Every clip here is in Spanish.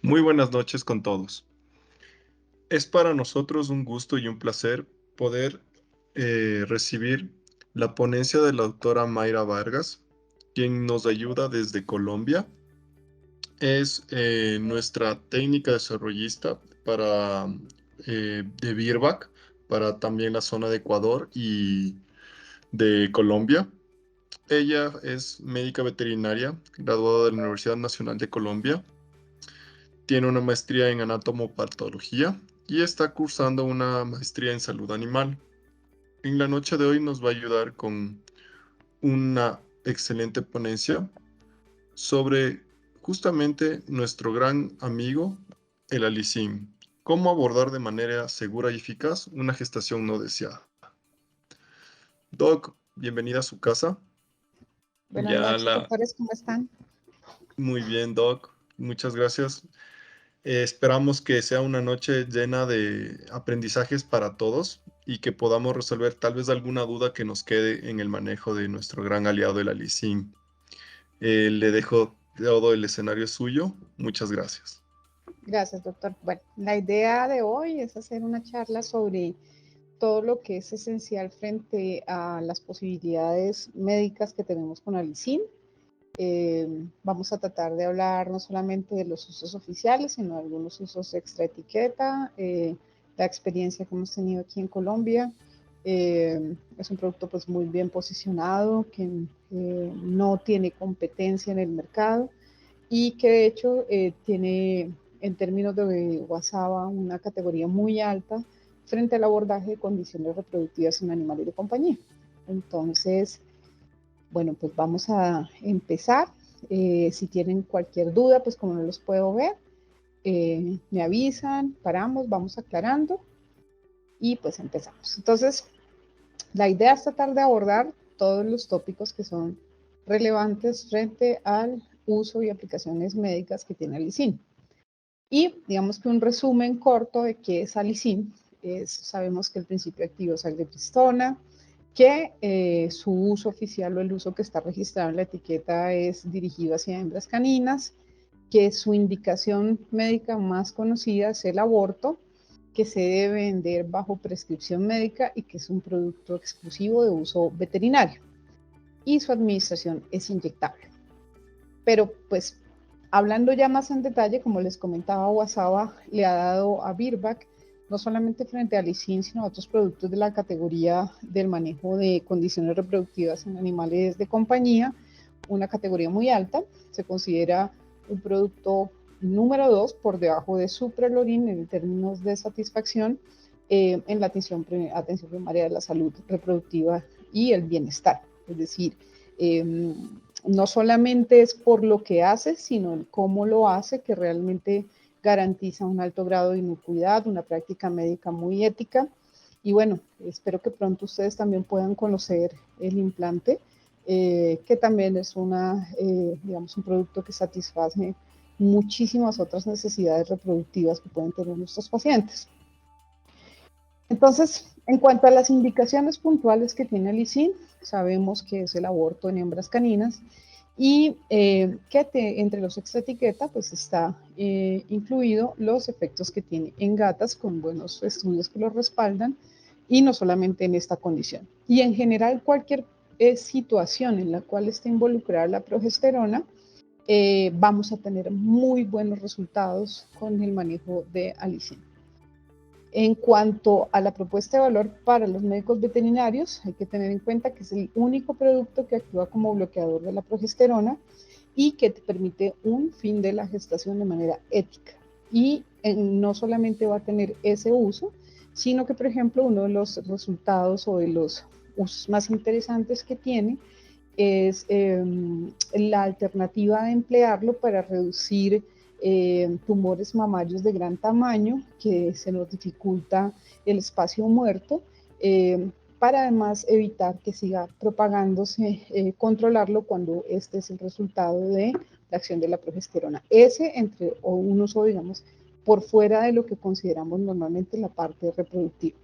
Muy buenas noches con todos. Es para nosotros un gusto y un placer poder recibir la ponencia de la doctora Mayra Vargas, quien nos ayuda desde Colombia. Es nuestra técnica desarrollista de Birbac, para también la zona de Ecuador y de Colombia. Ella es médica veterinaria, graduada de la Universidad Nacional de Colombia. Tiene una maestría en anatomopatología y está cursando una maestría en salud animal. En la noche de hoy nos va a ayudar con una excelente ponencia sobre justamente nuestro gran amigo, el alicín. Cómo abordar de manera segura y eficaz una gestación no deseada. Doc, bienvenida a su casa. Buenas Ya noches, la... doctores, ¿cómo están? Muy bien, Doc. Muchas gracias. Esperamos que sea una noche llena de aprendizajes para todos y que podamos resolver tal vez alguna duda que nos quede en el manejo de nuestro gran aliado, el Alicín. Le dejo todo el escenario suyo. Muchas gracias. Gracias, doctor. Bueno, la idea de hoy es hacer una charla sobre todo lo que es esencial frente a las posibilidades médicas que tenemos con Alicin. Vamos a tratar de hablar no solamente de los usos oficiales, sino de algunos usos extra etiqueta, la experiencia que hemos tenido aquí en Colombia. Es un producto pues muy bien posicionado, que no tiene competencia en el mercado y que de hecho tiene en términos de WhatsApp una categoría muy alta frente al abordaje de condiciones reproductivas en animales de compañía. Entonces, bueno, pues vamos a empezar. Si tienen cualquier duda, pues como no los puedo ver, me avisan, paramos, vamos aclarando y pues empezamos. Entonces, la idea es tratar de abordar todos los tópicos que son relevantes frente al uso y aplicaciones médicas que tiene Alicin. Y digamos que un resumen corto de qué es Alicin es, sabemos que el principio activo es aldosterona, que su uso oficial o el uso que está registrado en la etiqueta es dirigido hacia hembras caninas, que su indicación médica más conocida es el aborto, que se debe vender bajo prescripción médica y que es un producto exclusivo de uso veterinario. Y su administración es inyectable. Pero pues hablando ya más en detalle, como les comentaba, Wasaba le ha dado a Virbac, no solamente frente a Alicin, sino a otros productos de la categoría del manejo de condiciones reproductivas en animales de compañía, una categoría muy alta. Se considera un producto número 2 por debajo de Suprelorin en términos de satisfacción en la atención primaria de la salud reproductiva y el bienestar. Es decir, no solamente es por lo que hace, sino el cómo lo hace, que realmente garantiza un alto grado de inocuidad, una práctica médica muy ética. Y bueno, espero que pronto ustedes también puedan conocer el implante, que también es digamos, un producto que satisface muchísimas otras necesidades reproductivas que pueden tener nuestros pacientes. Entonces, en cuanto a las indicaciones puntuales que tiene Alicin, sabemos que es el aborto en hembras caninas y entre los extraetiqueta pues está incluido los efectos que tiene en gatas con buenos estudios que lo respaldan y no solamente en esta condición. Y en general cualquier situación en la cual esté involucrada la progesterona, vamos a tener muy buenos resultados con el manejo de Alicin. En cuanto a la propuesta de valor para los médicos veterinarios, hay que tener en cuenta que es el único producto que actúa como bloqueador de la progesterona y que te permite un fin de la gestación de manera ética. Y no solamente va a tener ese uso, sino que, por ejemplo, uno de los resultados o de los usos más interesantes que tiene es la alternativa de emplearlo para reducir tumores mamarios de gran tamaño, que se nos dificulta el espacio muerto, para además evitar que siga propagándose, controlarlo cuando este es el resultado de la acción de la progesterona. Ese entre o un uso, digamos, por fuera de lo que consideramos normalmente la parte reproductiva.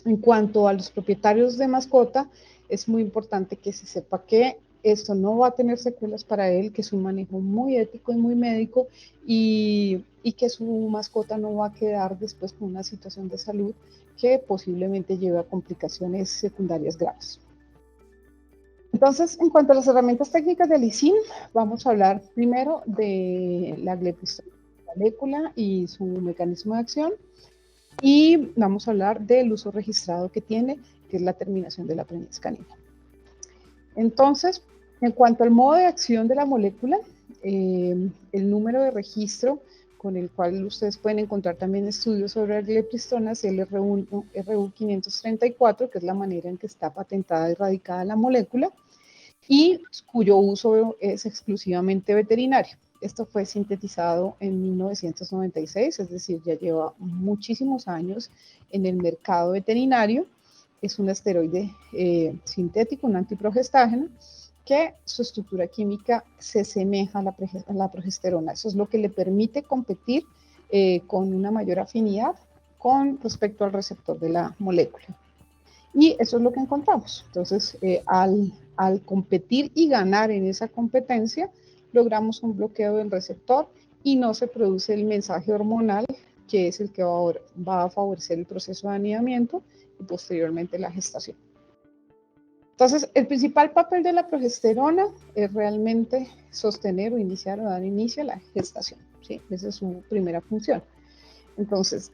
En cuanto a los propietarios de mascota, es muy importante que se sepa que esto no va a tener secuelas para él, que es un manejo muy ético y muy médico, y que su mascota no va a quedar después con una situación de salud que posiblemente lleve a complicaciones secundarias graves. Entonces, en cuanto a las herramientas técnicas del ISIN, vamos a hablar primero de la glepistrona molécula y su mecanismo de acción, y vamos a hablar del uso registrado que tiene, que es la terminación de la preñez canina. Entonces, en cuanto al modo de acción de la molécula, el número de registro con el cual ustedes pueden encontrar también estudios sobre la glepistrona es el RU534, que es la manera en que está patentada y radicada la molécula, y cuyo uso es exclusivamente veterinario. Esto fue sintetizado en 1996, es decir, ya lleva muchísimos años en el mercado veterinario. Es un esteroide sintético, un antiprogestágeno, que su estructura química se asemeja a la progesterona. Eso es lo que le permite competir con una mayor afinidad con respecto al receptor de la molécula. Y eso es lo que encontramos. Entonces, al competir y ganar en esa competencia, logramos un bloqueo del receptor y no se produce el mensaje hormonal, que es el que va a favorecer el proceso de anidamiento y posteriormente la gestación. Entonces, el principal papel de la progesterona es realmente sostener o iniciar o dar inicio a la gestación, ¿sí? Esa es su primera función. Entonces,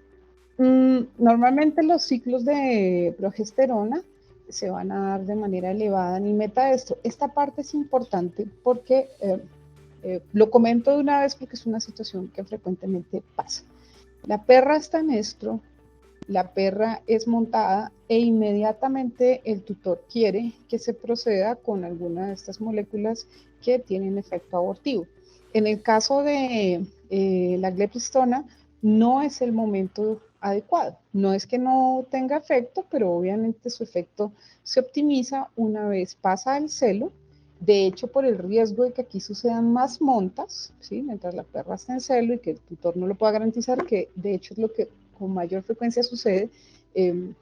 normalmente los ciclos de progesterona se van a dar de manera elevada en el metaestro. Esta parte es importante porque, lo comento de una vez porque es una situación que frecuentemente pasa. La perra está en estro, la perra es montada e inmediatamente el tutor quiere que se proceda con alguna de estas moléculas que tienen efecto abortivo. En el caso de la glepistrona, no es el momento adecuado. No es que no tenga efecto, pero obviamente su efecto se optimiza una vez pasa el celo. De hecho, por el riesgo de que aquí sucedan más montas, ¿sí? Mientras la perra está en celo y que el tutor no lo pueda garantizar, que de hecho es lo que con mayor frecuencia sucede,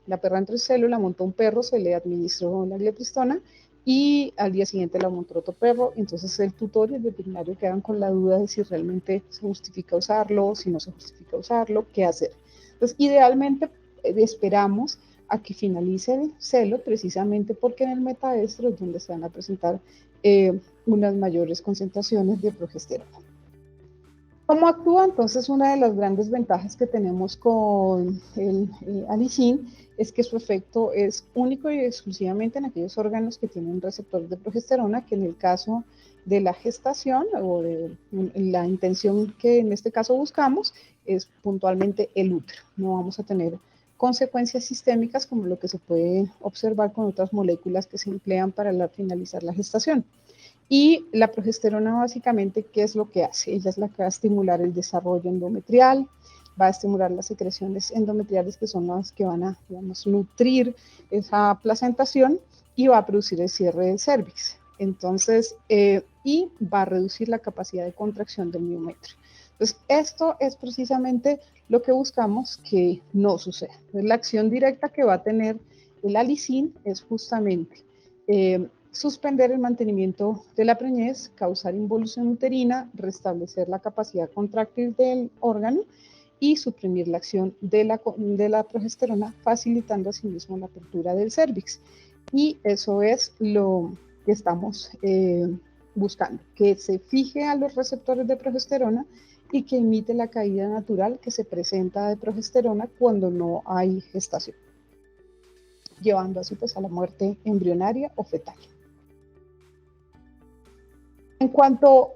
la perra entró en celo, la montó un perro, se le administró la glepistrona y al día siguiente la montó otro perro, entonces el tutor y el veterinario quedan con la duda de si realmente se justifica usarlo, si no se justifica usarlo, qué hacer. Entonces, idealmente esperamos a que finalice el celo, precisamente porque en el metaestro es donde se van a presentar unas mayores concentraciones de progesterona. ¿Cómo actúa? Entonces, una de las grandes ventajas que tenemos con el alicin es que su efecto es único y exclusivamente en aquellos órganos que tienen receptores de progesterona, que en el caso de la gestación o de la intención que en este caso buscamos es puntualmente el útero. No vamos a tener consecuencias sistémicas como lo que se puede observar con otras moléculas que se emplean para finalizar la gestación. Y la progesterona básicamente, ¿qué es lo que hace? Ella es la que va a estimular el desarrollo endometrial, va a estimular las secreciones endometriales que son las que van a, digamos, nutrir esa placentación y va a producir el cierre del cervix. Entonces, y va a reducir la capacidad de contracción del miometrio. Entonces, esto es precisamente lo que buscamos que no suceda. Entonces, la acción directa que va a tener el alicin es justamente suspender el mantenimiento de la preñez, causar involución uterina, restablecer la capacidad contráctil del órgano y suprimir la acción de la progesterona, facilitando asimismo la apertura del cervix. Y eso es lo que estamos buscando, que se fije a los receptores de progesterona y que imite la caída natural que se presenta de progesterona cuando no hay gestación, llevando así pues a la muerte embrionaria o fetal. En cuanto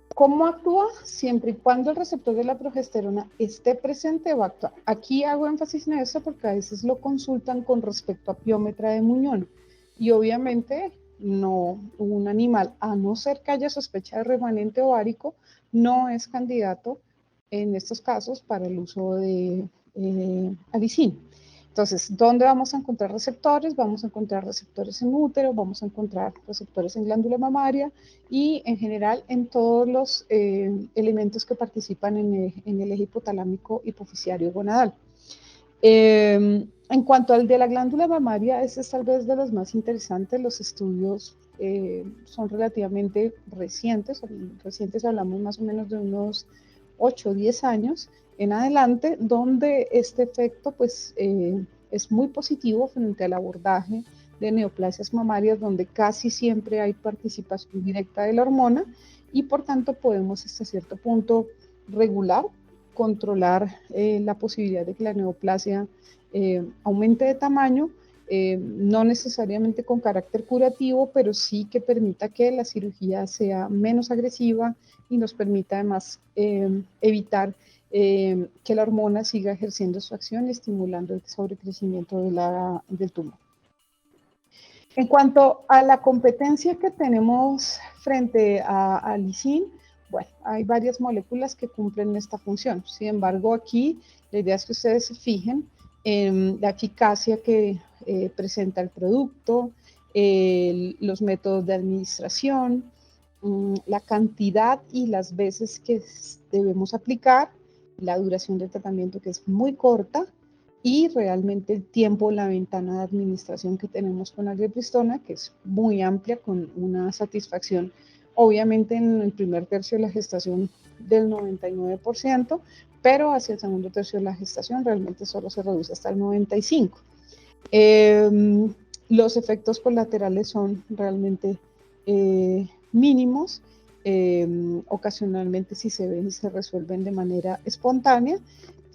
a cómo actúa, siempre y cuando el receptor de la progesterona esté presente, va a actuar. Aquí hago énfasis en eso porque a veces lo consultan con respecto a piómetra de muñón. Y obviamente no, un animal, a no ser que haya sospecha de remanente ovárico, no es candidato en estos casos para el uso de alicin. Entonces, ¿dónde vamos a encontrar receptores? Vamos a encontrar receptores en útero, vamos a encontrar receptores en glándula mamaria y en general en todos los elementos que participan en el eje hipotalámico hipoficiario gonadal. En cuanto al de la glándula mamaria, ese es tal vez de los más interesantes. Los estudios son relativamente recientes, hablamos más o menos de unos 8 o 10 años en adelante, donde este efecto pues, es muy positivo frente al abordaje de neoplasias mamarias, donde casi siempre hay participación directa de la hormona y por tanto podemos hasta cierto punto regular, controlar la posibilidad de que la neoplasia aumente de tamaño, no necesariamente con carácter curativo, pero sí que permita que la cirugía sea menos agresiva y nos permita además evitar que la hormona siga ejerciendo su acción, estimulando el sobrecrecimiento del tumor. En cuanto a la competencia que tenemos frente al ISIN, bueno, hay varias moléculas que cumplen esta función. Sin embargo, aquí la idea es que ustedes se fijen en la eficacia que presenta el producto, los métodos de administración, la cantidad y las veces que debemos aplicar, la duración del tratamiento que es muy corta, y realmente el tiempo, la ventana de administración que tenemos con la glipiztona, que es muy amplia, con una satisfacción, obviamente en el primer tercio de la gestación del 99%, pero hacia el segundo tercio de la gestación realmente solo se reduce hasta el 95%. Los efectos colaterales son realmente mínimos. Ocasionalmente si se ven y se resuelven de manera espontánea,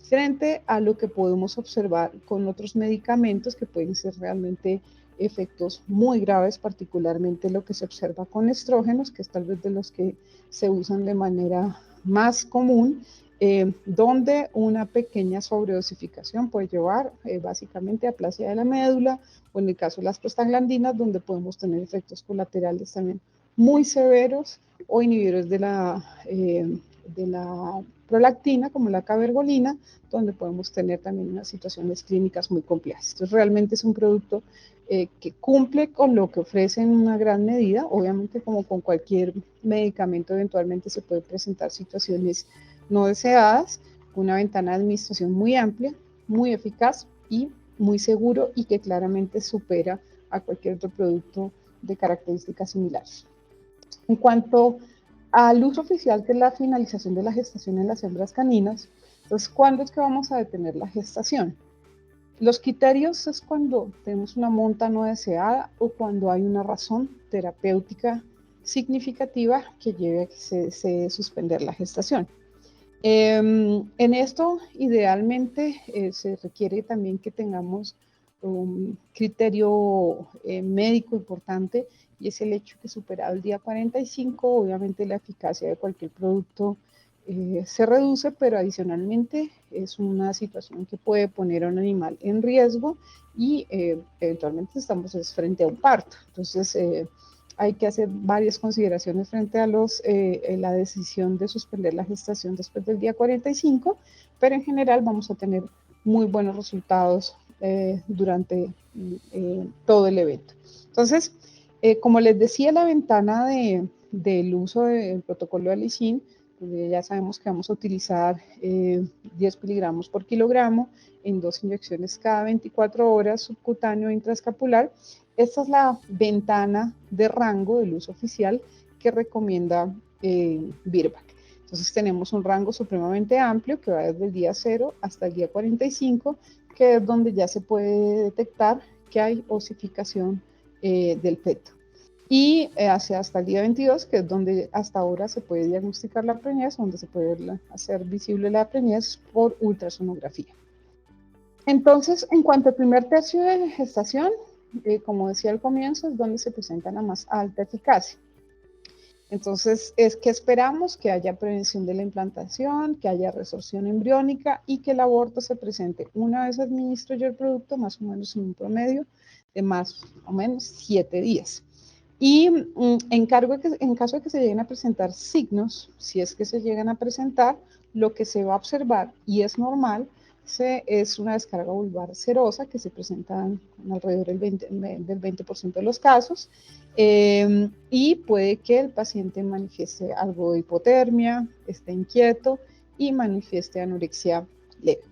frente a lo que podemos observar con otros medicamentos que pueden ser realmente efectos muy graves, particularmente lo que se observa con estrógenos, que es tal vez de los que se usan de manera más común, donde una pequeña sobredosificación puede llevar básicamente a aplasia de la médula, o en el caso de las prostaglandinas, donde podemos tener efectos colaterales también muy severos, o inhibidores de la prolactina, como la cabergolina, donde podemos tener también unas situaciones clínicas muy complejas. Entonces, realmente es un producto que cumple con lo que ofrece en una gran medida. Obviamente, como con cualquier medicamento, eventualmente se pueden presentar situaciones no deseadas, una ventana de administración muy amplia, muy eficaz y muy seguro, y que claramente supera a cualquier otro producto de características similares. En cuanto al uso oficial, que es la finalización de la gestación en las hembras caninas, entonces, ¿cuándo es que vamos a detener la gestación? Los criterios es cuando tenemos una monta no deseada o cuando hay una razón terapéutica significativa que lleve a que se suspender la gestación. En esto, idealmente, se requiere también que tengamos un criterio médico importante, y es el hecho que superado el día 45, obviamente la eficacia de cualquier producto se reduce, pero adicionalmente es una situación que puede poner a un animal en riesgo y eventualmente estamos frente a un parto. Entonces, hay que hacer varias consideraciones frente a la decisión de suspender la gestación después del día 45, pero en general vamos a tener muy buenos resultados durante todo el evento. Entonces, como les decía, la ventana del uso del protocolo de Alicin, pues ya sabemos que vamos a utilizar 10 miligramos por kilogramo en 2 inyecciones cada 24 horas, subcutáneo e intraescapular. Esta es la ventana de rango del uso oficial que recomienda VIRBAC. Entonces tenemos un rango supremamente amplio que va desde el día 0 hasta el día 45, que es donde ya se puede detectar que hay osificación del feto. Y hasta el día 22, que es donde hasta ahora se puede diagnosticar la preñez, donde se puede hacer visible la preñez por ultrasonografía. Entonces, en cuanto al primer tercio de gestación, como decía al comienzo, es donde se presenta la más alta eficacia. Entonces, es que esperamos que haya prevención de la implantación, que haya resorción embriónica y que el aborto se presente una vez administro yo el producto, más o menos en un promedio de más o menos 7 días. Y en caso de que se lleguen a presentar signos, si es que se llegan a presentar, lo que se va a observar, y es normal, es una descarga vulvar serosa que se presenta alrededor del 20% de los casos, y puede que el paciente manifieste algo de hipotermia, esté inquieto y manifieste anorexia leve.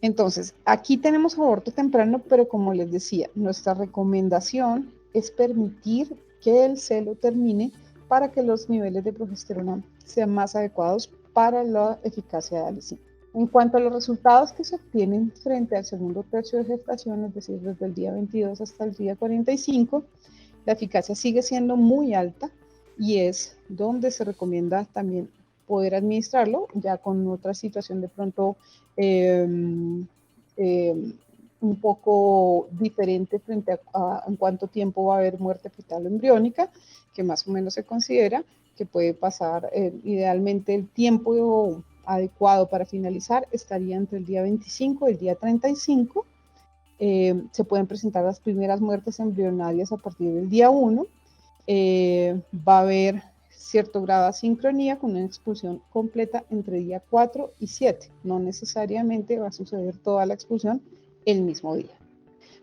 Entonces, aquí tenemos aborto temprano, pero como les decía, nuestra recomendación es permitir que el celo termine para que los niveles de progesterona sean más adecuados para la eficacia de Alicin. En cuanto a los resultados que se obtienen frente al segundo tercio de gestación, es decir, desde el día 22 hasta el día 45, la eficacia sigue siendo muy alta y es donde se recomienda también poder administrarlo, ya con otra situación de pronto un poco diferente frente a en cuánto tiempo va a haber muerte fetal o embriónica, que más o menos se considera que puede pasar, idealmente el tiempo adecuado para finalizar estaría entre el día 25 y el día 35. Se pueden presentar las primeras muertes embrionarias a partir del día 1. Va a haber cierto grado de sincronía con una expulsión completa entre día 4 y 7. No necesariamente va a suceder toda la expulsión el mismo día.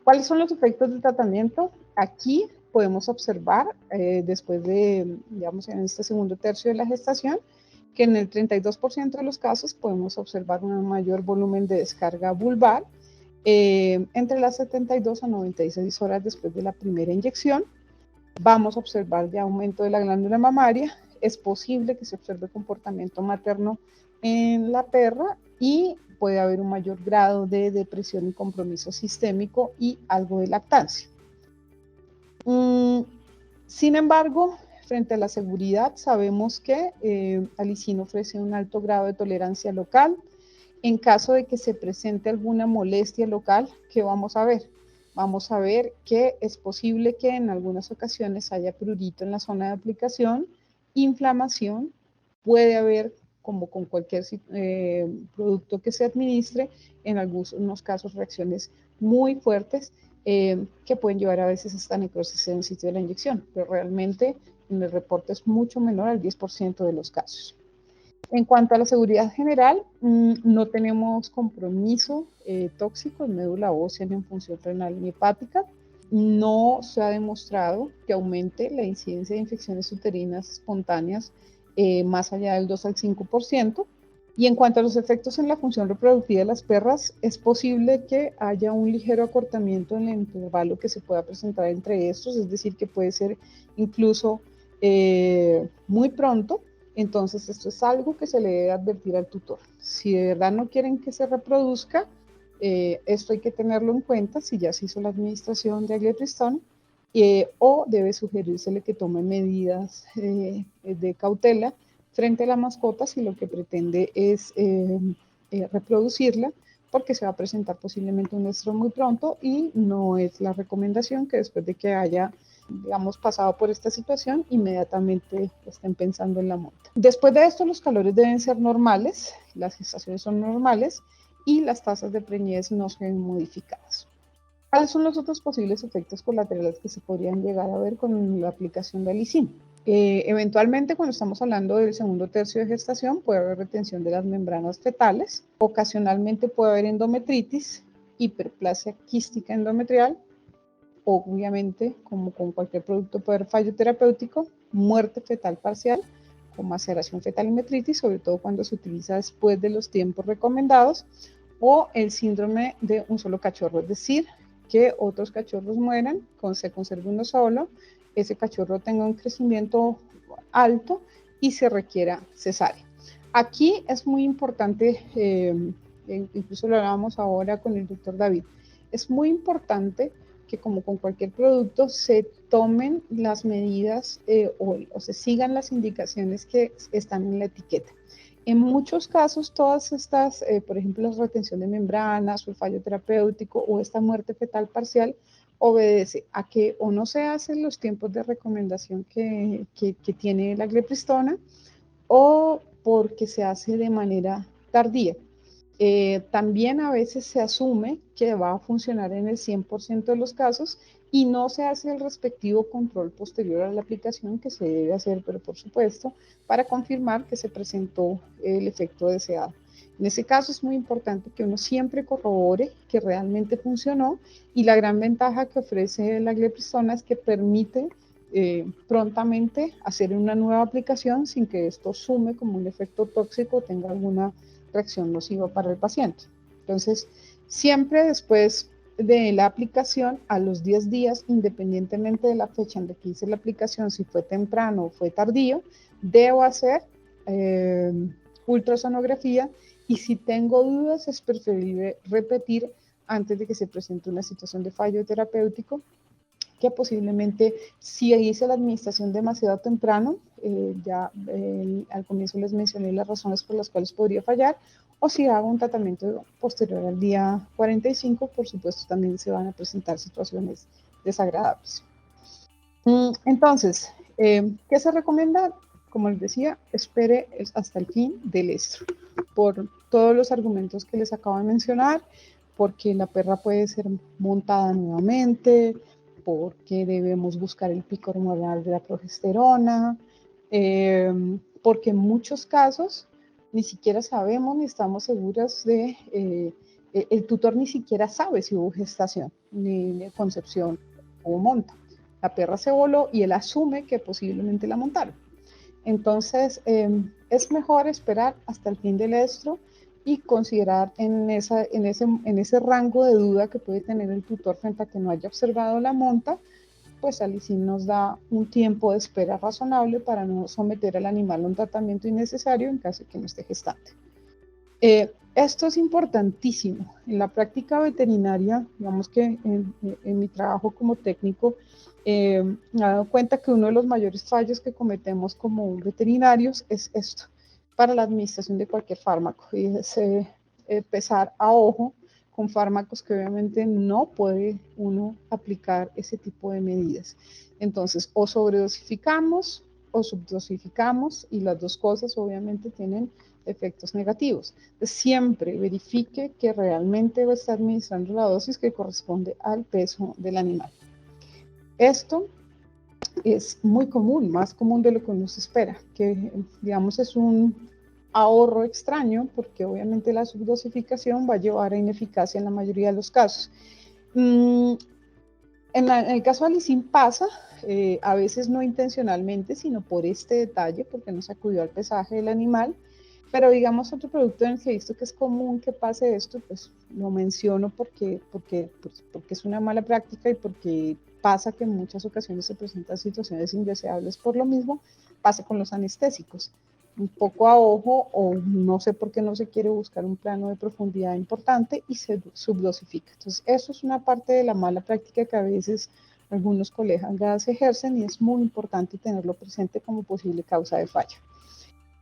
¿Cuáles son los efectos del tratamiento? Aquí podemos observar, después de, digamos, en este segundo tercio de la gestación, que en el 32% de los casos podemos observar un mayor volumen de descarga vulvar entre las 72 a 96 horas después de la primera inyección. Vamos a observar ya aumento de la glándula mamaria. Es posible que se observe comportamiento materno en la perra y puede haber un mayor grado de depresión y compromiso sistémico y algo de lactancia. Sin embargo, frente a la seguridad, sabemos que Alicin ofrece un alto grado de tolerancia local. En caso de que se presente alguna molestia local, ¿qué vamos a ver? Vamos a ver que es posible que en algunas ocasiones haya prurito en la zona de aplicación, inflamación, puede haber, como con cualquier producto que se administre, en algunos casos reacciones muy fuertes que pueden llevar a veces hasta necrosis en el sitio de la inyección, pero realmente en el reporte es mucho menor al 10% de los casos. En cuanto a la seguridad general, no tenemos compromiso tóxico en médula ósea ni en función renal ni hepática. No se ha demostrado que aumente la incidencia de infecciones uterinas espontáneas más allá del 2 al 5%. Y en cuanto a los efectos en la función reproductiva de las perras, es posible que haya un ligero acortamiento en el intervalo que se pueda presentar entre estos, es decir, que puede ser incluso muy pronto. Entonces, esto es algo que se le debe advertir al tutor. Si de verdad no quieren que se reproduzca, esto hay que tenerlo en cuenta si ya se hizo la administración de agletristón, o debe sugerírsele que tome medidas de cautela frente a la mascota si lo que pretende es reproducirla, porque se va a presentar posiblemente un estrés muy pronto y no es la recomendación que después de que haya, digamos, pasado por esta situación, inmediatamente estén pensando en la monta. Después de esto, los calores deben ser normales, las gestaciones son normales y las tasas de preñez no se ven modificadas. ¿Cuáles son los otros posibles efectos colaterales que se podrían llegar a ver con la aplicación de Alicin? Eventualmente, cuando estamos hablando del segundo tercio de gestación, puede haber retención de las membranas fetales, ocasionalmente puede haber endometritis, hiperplasia quística endometrial, obviamente, como con cualquier producto puede haber fallo terapéutico, muerte fetal parcial, con maceración fetal y metritis, sobre todo cuando se utiliza después de los tiempos recomendados, o el síndrome de un solo cachorro, es decir, que otros cachorros mueran, se conserve uno solo, ese cachorro tenga un crecimiento alto y se requiera cesárea. Aquí es muy importante, incluso lo hablábamos ahora con el doctor David, es muy importante que como con cualquier producto se tomen las medidas o se sigan las indicaciones que están en la etiqueta. En muchos casos, todas estas, por ejemplo, la retención de membranas o el fallo terapéutico o esta muerte fetal parcial, obedece a que o no se hacen los tiempos de recomendación que tiene la agletristona o porque se hace de manera tardía. También a veces se asume que va a funcionar en el 100% de los casos y no se hace el respectivo control posterior a la aplicación que se debe hacer, pero por supuesto, para confirmar que se presentó el efecto deseado. En ese caso es muy importante que uno siempre corrobore que realmente funcionó y la gran ventaja que ofrece la agletristona es que permite prontamente hacer una nueva aplicación sin que esto sume como un efecto tóxico o tenga alguna reacción nociva para el paciente. Entonces, siempre después de la aplicación a los 10 días, independientemente de la fecha en la que hice la aplicación, si fue temprano o fue tardío, debo hacer ultrasonografía, y si tengo dudas es preferible repetir antes de que se presente una situación de fallo terapéutico, que posiblemente si hice la administración demasiado temprano, al comienzo les mencioné las razones por las cuales podría fallar, o si hago un tratamiento posterior al día 45, por supuesto también se van a presentar situaciones desagradables. Entonces, ¿qué se recomienda? Como les decía, espere hasta el fin del estro, por todos los argumentos que les acabo de mencionar, porque la perra puede ser montada nuevamente, porque debemos buscar el pico hormonal de la progesterona, porque en muchos casos ni siquiera sabemos ni estamos seguras de, el tutor ni siquiera sabe si hubo gestación, ni concepción o monta. La perra se voló y él asume que posiblemente la montaron. Entonces, es mejor esperar hasta el fin del estro y considerar en ese rango de duda que puede tener el tutor frente a que no haya observado la monta, pues Alicin nos da un tiempo de espera razonable para no someter al animal a un tratamiento innecesario en caso de que no esté gestante. Esto es importantísimo. En la práctica veterinaria, digamos que en mi trabajo como técnico, me he dado cuenta que uno de los mayores fallos que cometemos como veterinarios es esto, para la administración de cualquier fármaco, y es empezar a ojo con fármacos que obviamente no puede uno aplicar ese tipo de medidas. Entonces, o sobredosificamos o subdosificamos, y las dos cosas obviamente tienen efectos negativos. Siempre verifique que realmente va a estar administrando la dosis que corresponde al peso del animal. Esto es muy común, más común de lo que uno se espera, que digamos es un ahorro extraño, porque obviamente la subdosificación va a llevar a ineficacia en la mayoría de los casos. En el caso de Alicin pasa, a veces no intencionalmente, sino por este detalle, porque no se acudió al pesaje del animal. Pero digamos otro producto en el que he visto que es común que pase esto, pues lo menciono porque es una mala práctica y porque pasa que en muchas ocasiones se presentan situaciones indeseables por lo mismo. Pasa con los anestésicos, un poco a ojo, o no sé por qué no se quiere buscar un plano de profundidad importante y se subdosifica. Entonces eso es una parte de la mala práctica que a veces algunos colegas ejercen, y es muy importante tenerlo presente como posible causa de falla.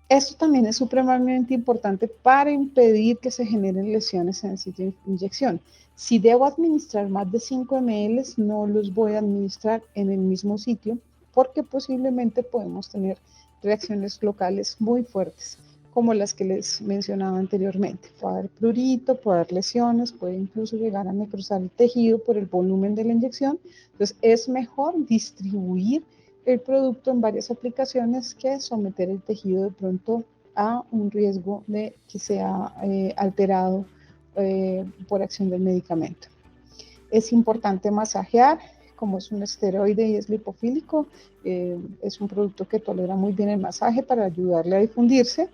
Esto también es supremamente importante para impedir que se generen lesiones en el sitio de inyección. Si debo administrar más de 5 ml, no los voy a administrar en el mismo sitio, porque posiblemente podemos tener reacciones locales muy fuertes, como las que les mencionaba anteriormente. Puede haber prurito, puede haber lesiones, puede incluso llegar a necrosar el tejido por el volumen de la inyección. Entonces es mejor distribuir el producto en varias aplicaciones que someter el tejido de pronto a un riesgo de que sea alterado por acción del medicamento. Es importante masajear, como es un esteroide y es lipofílico, es un producto que tolera muy bien el masaje para ayudarle a difundirse,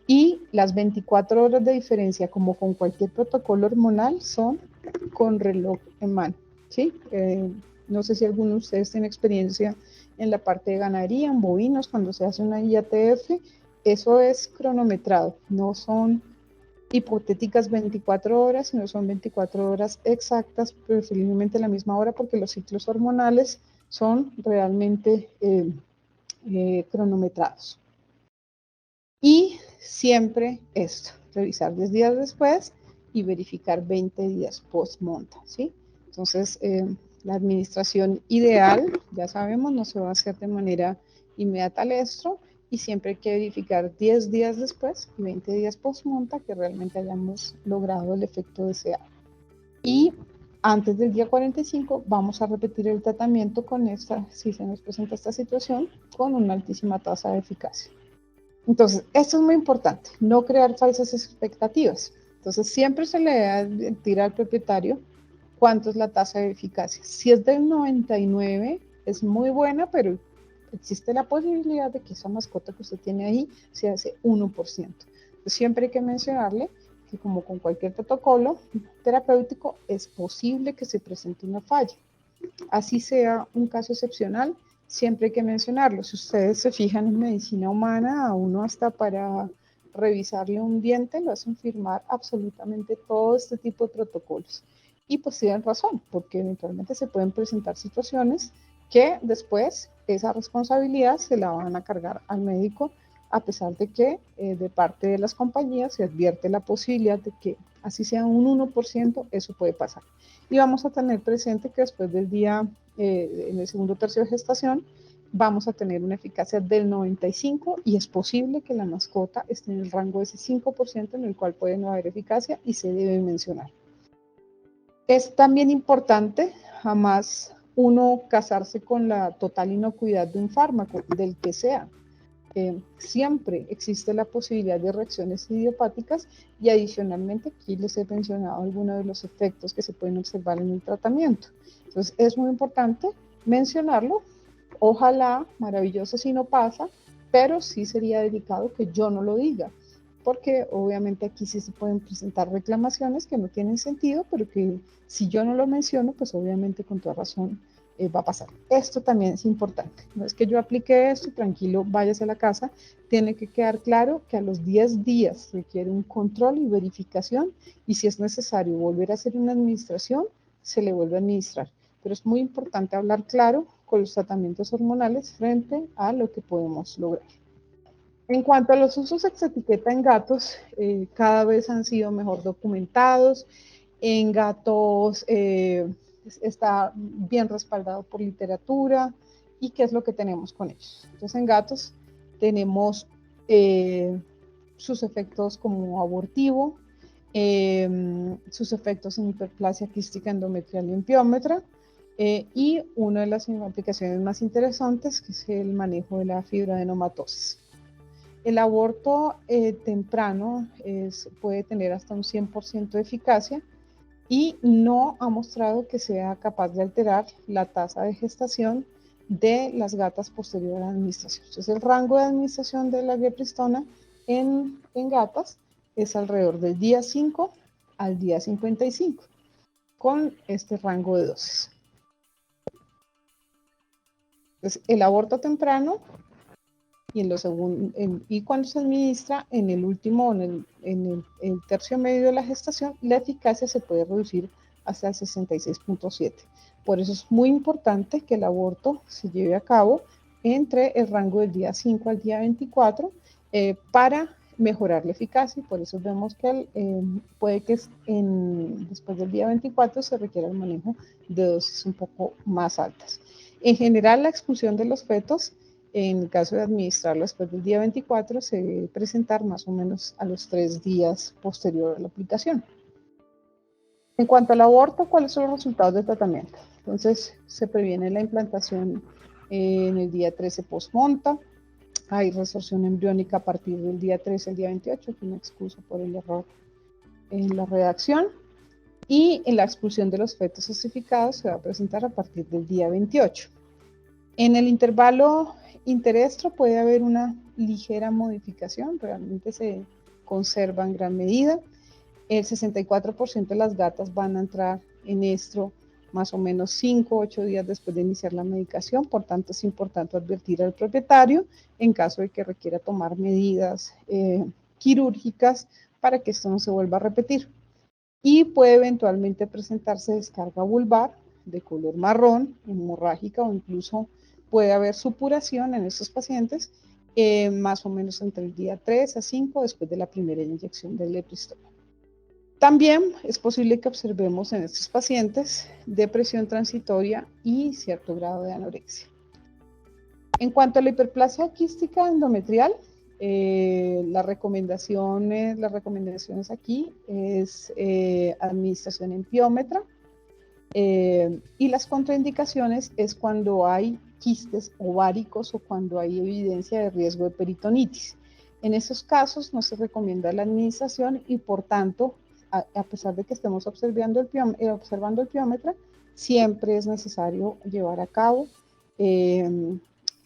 y las 24 horas de diferencia, como con cualquier protocolo hormonal, son con reloj en mano, ¿sí? No sé si alguno de ustedes tiene experiencia en la parte de ganadería, en bovinos, cuando se hace una IATF, eso es cronometrado, no son hipotéticas 24 horas, sino son 24 horas exactas, preferiblemente la misma hora, porque los ciclos hormonales son realmente cronometrados. Y siempre esto, revisar 10 días después y verificar 20 días post-monta, ¿sí? Entonces, la administración ideal, ya sabemos, no se va a hacer de manera inmediata al estro, y siempre hay que verificar 10 días después y 20 días post-monta que realmente hayamos logrado el efecto deseado. Y antes del día 45 vamos a repetir el tratamiento con esta, si se nos presenta esta situación, con una altísima tasa de eficacia. Entonces, esto es muy importante, no crear falsas expectativas. Entonces, siempre se le tira al propietario cuánto es la tasa de eficacia. Si es del 99, es muy buena, pero existe la posibilidad de que esa mascota que usted tiene ahí se hace 1%. Entonces, siempre hay que mencionarle que como con cualquier protocolo terapéutico es posible que se presente una falla. Así sea un caso excepcional, siempre hay que mencionarlo. Si ustedes se fijan en medicina humana, a uno hasta para revisarle un diente lo hacen firmar absolutamente todo este tipo de protocolos. Y pues tienen razón, porque eventualmente se pueden presentar situaciones que después esa responsabilidad se la van a cargar al médico, a pesar de que de parte de las compañías se advierte la posibilidad de que así sea un 1%, eso puede pasar. Y vamos a tener presente que después del día, en el segundo tercio de gestación, vamos a tener una eficacia del 95% y es posible que la mascota esté en el rango de ese 5% en el cual puede no haber eficacia y se debe mencionar. Es también importante jamás uno casarse con la total inocuidad de un fármaco, del que sea. Siempre existe la posibilidad de reacciones idiopáticas y adicionalmente aquí les he mencionado algunos de los efectos que se pueden observar en el tratamiento. Entonces es muy importante mencionarlo. Ojalá, maravilloso si no pasa, pero sí sería delicado que yo no lo diga, porque obviamente aquí sí se pueden presentar reclamaciones que no tienen sentido, pero que si yo no lo menciono, pues obviamente con toda razón va a pasar. Esto también es importante. No es que yo aplique esto, tranquilo, váyase a la casa. Tiene que quedar claro que a los 10 días requiere un control y verificación y si es necesario volver a hacer una administración, se le vuelve a administrar. Pero es muy importante hablar claro con los tratamientos hormonales frente a lo que podemos lograr. En cuanto a los usos ex etiqueta en gatos, cada vez han sido mejor documentados. En gatos está bien respaldado por literatura. ¿Y qué es lo que tenemos con ellos? Entonces, en gatos tenemos sus efectos como abortivo, sus efectos en hiperplasia quística endometrial y empiómetra, y una de las aplicaciones más interesantes, que es el manejo de la fibroadenomatosis. El aborto temprano puede tener hasta un 100% de eficacia y no ha mostrado que sea capaz de alterar la tasa de gestación de las gatas posterior a la administración. Entonces, el rango de administración de la gepristona en gatas es alrededor del día 5 al día 55, con este rango de dosis. Entonces, el aborto temprano y cuando se administra en el último, en el tercio medio de la gestación, la eficacia se puede reducir hasta el 66.7. Por eso es muy importante que el aborto se lleve a cabo entre el rango del día 5 al día 24 para mejorar la eficacia, y por eso vemos que puede que después del día 24 se requiera el manejo de dosis un poco más altas. En general, la expulsión de los fetos, en caso de administrarlo después del día 24, se debe presentar más o menos a los 3 días posterior a la aplicación. En cuanto al aborto, ¿cuáles son los resultados del tratamiento? Entonces, se previene la implantación en el día 13 post-monta. Hay resorción embriónica a partir del día 13 al día 28, que me excuso por el error en la redacción. Y en la expulsión de los fetos ossificados se va a presentar a partir del día 28. En el intervalo interestro puede haber una ligera modificación, realmente se conserva en gran medida. El 64% de las gatas van a entrar en estro más o menos 5 o 8 días después de iniciar la medicación, por tanto es importante advertir al propietario en caso de que requiera tomar medidas quirúrgicas para que esto no se vuelva a repetir. Y puede eventualmente presentarse descarga vulvar de color marrón, hemorrágica, o incluso puede haber supuración en estos pacientes más o menos entre el día 3 a 5 después de la primera inyección del letrozol. También es posible que observemos en estos pacientes depresión transitoria y cierto grado de anorexia. En cuanto a la hiperplasia quística endometrial, las recomendaciones aquí es administración empiómetra, y las contraindicaciones es cuando hay quistes ováricos o cuando hay evidencia de riesgo de peritonitis. En esos casos no se recomienda la administración y por tanto, a pesar de que estemos observando el piómetra, siempre es necesario llevar a cabo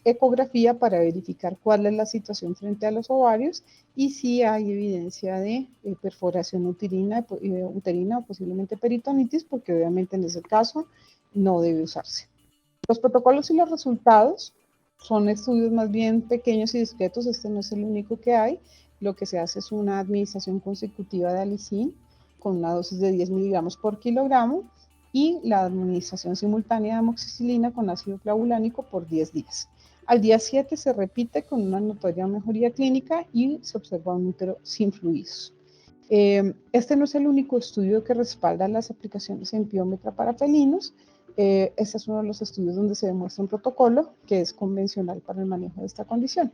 ecografía para verificar cuál es la situación frente a los ovarios y si hay evidencia de perforación uterina o posiblemente peritonitis, porque obviamente en ese caso no debe usarse. Los protocolos y los resultados son estudios más bien pequeños y discretos, este no es el único que hay. Lo que se hace es una administración consecutiva de alicin con una dosis de 10 miligramos por kilogramo y la administración simultánea de amoxicilina con ácido clavulánico por 10 días. Al día 7 se repite con una notoria mejoría clínica y se observa un útero sin fluidos. Este no es el único estudio que respalda las aplicaciones en piómetra para felinos. Este es uno de los estudios donde se demuestra un protocolo que es convencional para el manejo de esta condición.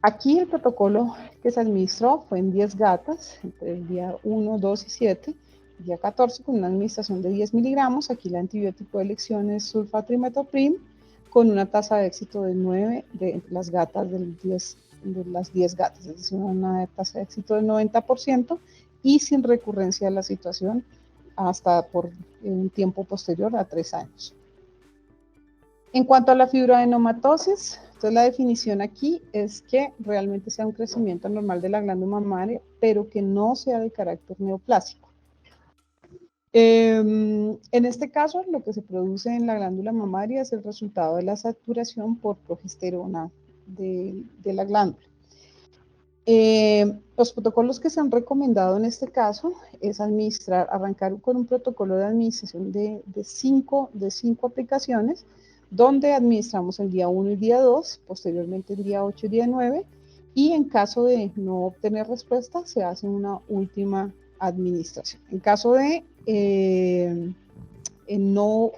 Aquí el protocolo que se administró fue en 10 gatas, entre el día 1, 2 y 7, el día 14 con una administración de 10 miligramos. Aquí el antibiótico de elección es sulfatrimetopril, con una tasa de éxito de 9 de las gatas de las 10 gatas, es decir, una tasa de éxito del 90% y sin recurrencia de la situación hasta por un tiempo posterior a 3 años. En cuanto a la fibroadenomatosis, entonces la definición aquí es que realmente sea un crecimiento normal de la glándula mamaria, pero que no sea de carácter neoplásico. En este caso, lo que se produce en la glándula mamaria es el resultado de la saturación por progesterona de la glándula. Los protocolos que se han recomendado en este caso es arrancar con un protocolo de administración de 5 aplicaciones, donde administramos el día 1 y el día 2, posteriormente el día 8 y el día 9, y en caso de no obtener respuesta, se hace una última administración. En caso de no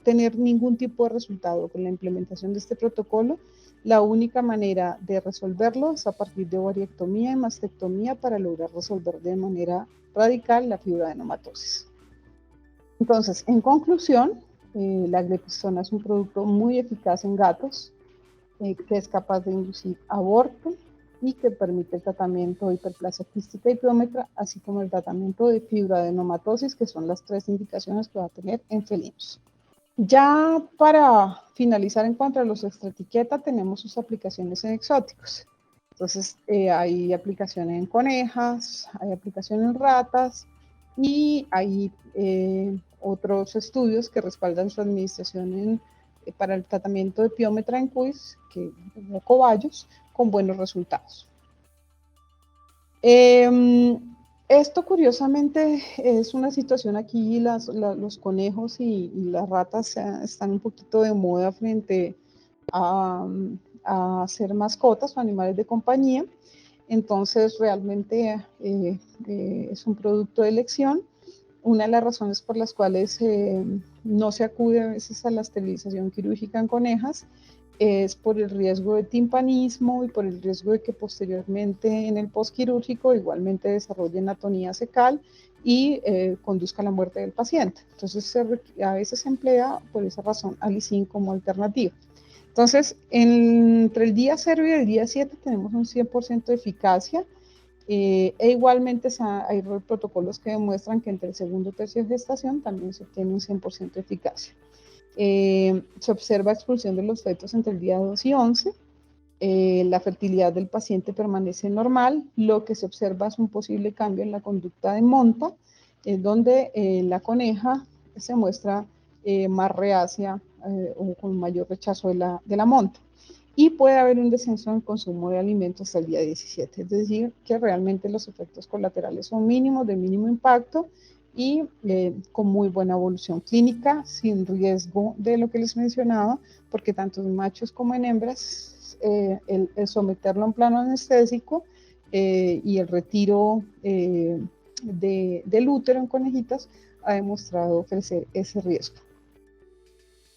tener ningún tipo de resultado con la implementación de este protocolo, la única manera de resolverlo es a partir de ovariectomía y mastectomía para lograr resolver de manera radical la fibroadenomatosis. Entonces, en conclusión, la glipizona es un producto muy eficaz en gatos, que es capaz de inducir aborto y que permite el tratamiento de hiperplasia quística y piómetra, así como el tratamiento de fibroadenomatosis, que son las 3 indicaciones que va a tener en felinos. Ya para finalizar en cuanto a los extraetiqueta, tenemos sus aplicaciones en exóticos. Entonces, hay aplicaciones en conejas, hay aplicaciones en ratas y hay otros estudios que respaldan su administración para el tratamiento de piómetra en cuis, o cobayos, con buenos resultados. Esto curiosamente es una situación aquí, los conejos y las ratas están un poquito de moda frente a ser mascotas o animales de compañía. Entonces realmente es un producto de elección. Una de las razones por las cuales no se acude a veces a la esterilización quirúrgica en conejas es por el riesgo de timpanismo y por el riesgo de que posteriormente en el postquirúrgico igualmente desarrollen atonía cecal y conduzca a la muerte del paciente. Entonces a veces se emplea por esa razón alicin como alternativa. Entonces, entre el día 0 y el día 7 tenemos un 100% de eficacia. E igualmente hay protocolos que demuestran que entre el segundo y tercio de gestación también se obtiene un 100% de eficacia. Se observa expulsión de los fetos entre el día 2 y 11. La fertilidad del paciente permanece normal. Lo que se observa es un posible cambio en la conducta de monta, donde la coneja se muestra más reacia o con mayor rechazo de la monta. Y puede haber un descenso en el consumo de alimentos hasta el día 17, es decir, que realmente los efectos colaterales son mínimos, de mínimo impacto y con muy buena evolución clínica, sin riesgo de lo que les mencionaba, porque tanto en machos como en hembras, el someterlo a un plano anestésico y el retiro del útero en conejitas ha demostrado ofrecer ese riesgo.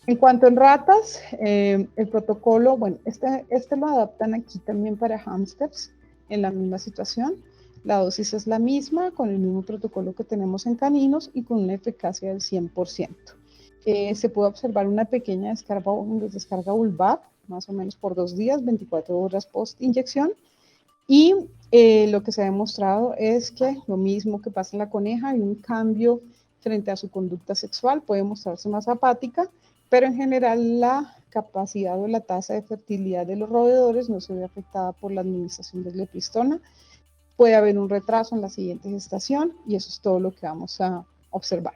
En cuanto en ratas, el protocolo, bueno, este lo adaptan aquí también para hámsters en la misma situación. La dosis es la misma, con el mismo protocolo que tenemos en caninos y con una eficacia del 100%. Se puede observar una pequeña descarga vulvar, más o menos por 2 días, 24 horas post inyección. Y lo que se ha demostrado es que lo mismo que pasa en la coneja, hay un cambio frente a su conducta sexual, puede mostrarse más apática, pero en general la capacidad o la tasa de fertilidad de los roedores no se ve afectada por la administración de glipiztona. Puede haber un retraso en la siguiente gestación y eso es todo lo que vamos a observar.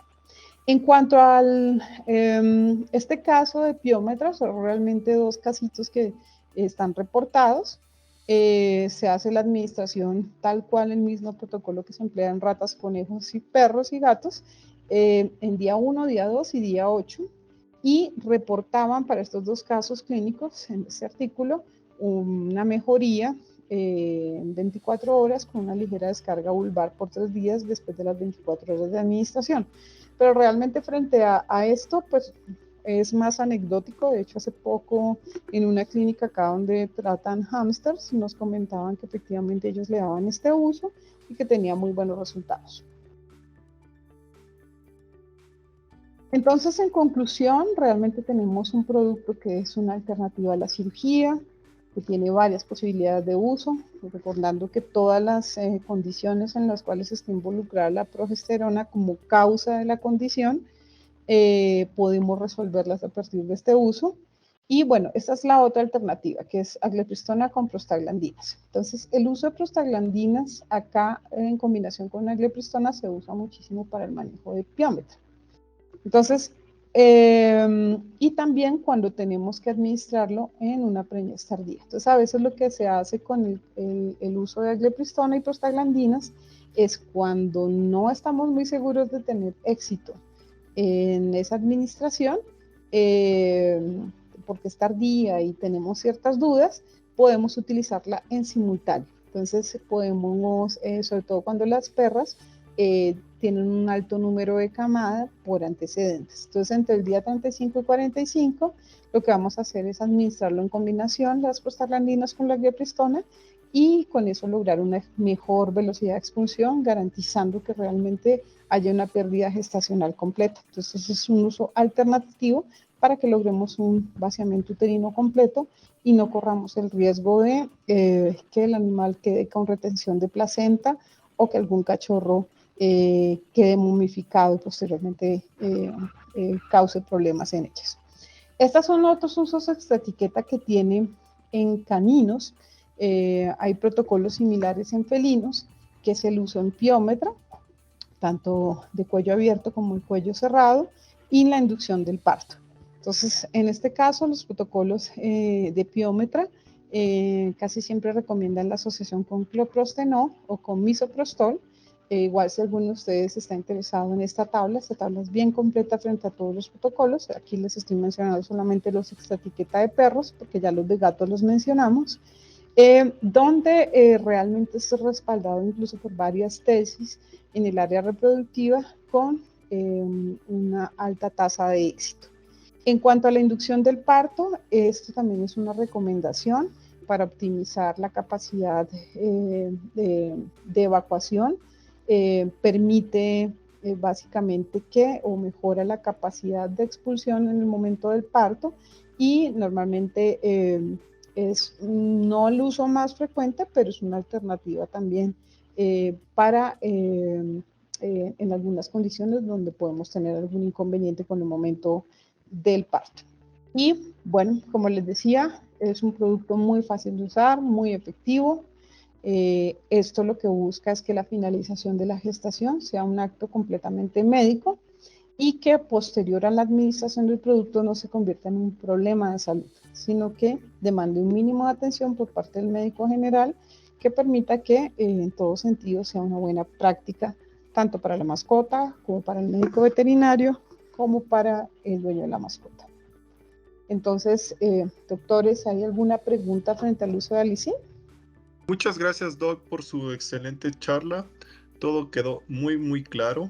En cuanto al este caso de piómetros, son realmente dos casitos que están reportados. Se hace la administración tal cual el mismo protocolo que se emplea en ratas, conejos y perros y gatos en día 1, día 2 y día 8 y reportaban para estos dos casos clínicos en este artículo una mejoría en 24 horas con una ligera descarga vulvar por 3 días después de las 24 horas de administración. Pero realmente frente a esto, pues es más anecdótico. De hecho, hace poco en una clínica acá donde tratan hámsters, nos comentaban que efectivamente ellos le daban este uso y que tenía muy buenos resultados. Entonces, en conclusión, realmente tenemos un producto que es una alternativa a la cirugía, que tiene varias posibilidades de uso, recordando que todas las condiciones en las cuales está involucrada la progesterona como causa de la condición, podemos resolverlas a partir de este uso. Y bueno, esta es la otra alternativa, que es aglepristona con prostaglandinas. Entonces, el uso de prostaglandinas acá en combinación con aglepristona se usa muchísimo para el manejo de piómetro. Entonces, y también cuando tenemos que administrarlo en una preñez tardía. Entonces, a veces lo que se hace con el uso de aglepristona y prostaglandinas es cuando no estamos muy seguros de tener éxito en esa administración, porque es tardía y tenemos ciertas dudas, podemos utilizarla en simultáneo. Entonces, podemos, sobre todo cuando las perras tienen un alto número de camada por antecedentes. Entonces, entre el día 35 y 45, lo que vamos a hacer es administrarlo en combinación, las prostaglandinas con la gliopristona, y con eso lograr una mejor velocidad de expulsión, garantizando que realmente haya una pérdida gestacional completa. Entonces, es un uso alternativo para que logremos un vaciamiento uterino completo y no corramos el riesgo de que el animal quede con retención de placenta o que algún cachorro quede momificado y posteriormente cause problemas en ellas. Estos son otros usos extra etiqueta que tiene en caninos. Hay protocolos similares en felinos, que es el uso en piómetra, tanto de cuello abierto como el cuello cerrado, y la inducción del parto. Entonces, en este caso, los protocolos de piómetra casi siempre recomiendan la asociación con cloprostenol o con misoprostol. Igual si alguno de ustedes está interesado en esta tabla es bien completa frente a todos los protocolos. Aquí les estoy mencionando solamente los extra etiqueta de perros, porque ya los de gatos los mencionamos, donde realmente es respaldado incluso por varias tesis en el área reproductiva con una alta tasa de éxito. En cuanto a la inducción del parto, esto también es una recomendación para optimizar la capacidad de evacuación. Permite básicamente que o mejora la capacidad de expulsión en el momento del parto y normalmente es no el uso más frecuente, pero es una alternativa también para en algunas condiciones donde podemos tener algún inconveniente con el momento del parto. Y bueno, como les decía, es un producto muy fácil de usar, muy efectivo. Esto lo que busca es que la finalización de la gestación sea un acto completamente médico y que posterior a la administración del producto no se convierta en un problema de salud, sino que demande un mínimo de atención por parte del médico general que permita que en todo sentido sea una buena práctica, tanto para la mascota como para el médico veterinario, como para el dueño de la mascota. Entonces, doctores, ¿hay alguna pregunta frente al uso de Alicin? Muchas gracias, Doc, por su excelente charla. Todo quedó muy claro.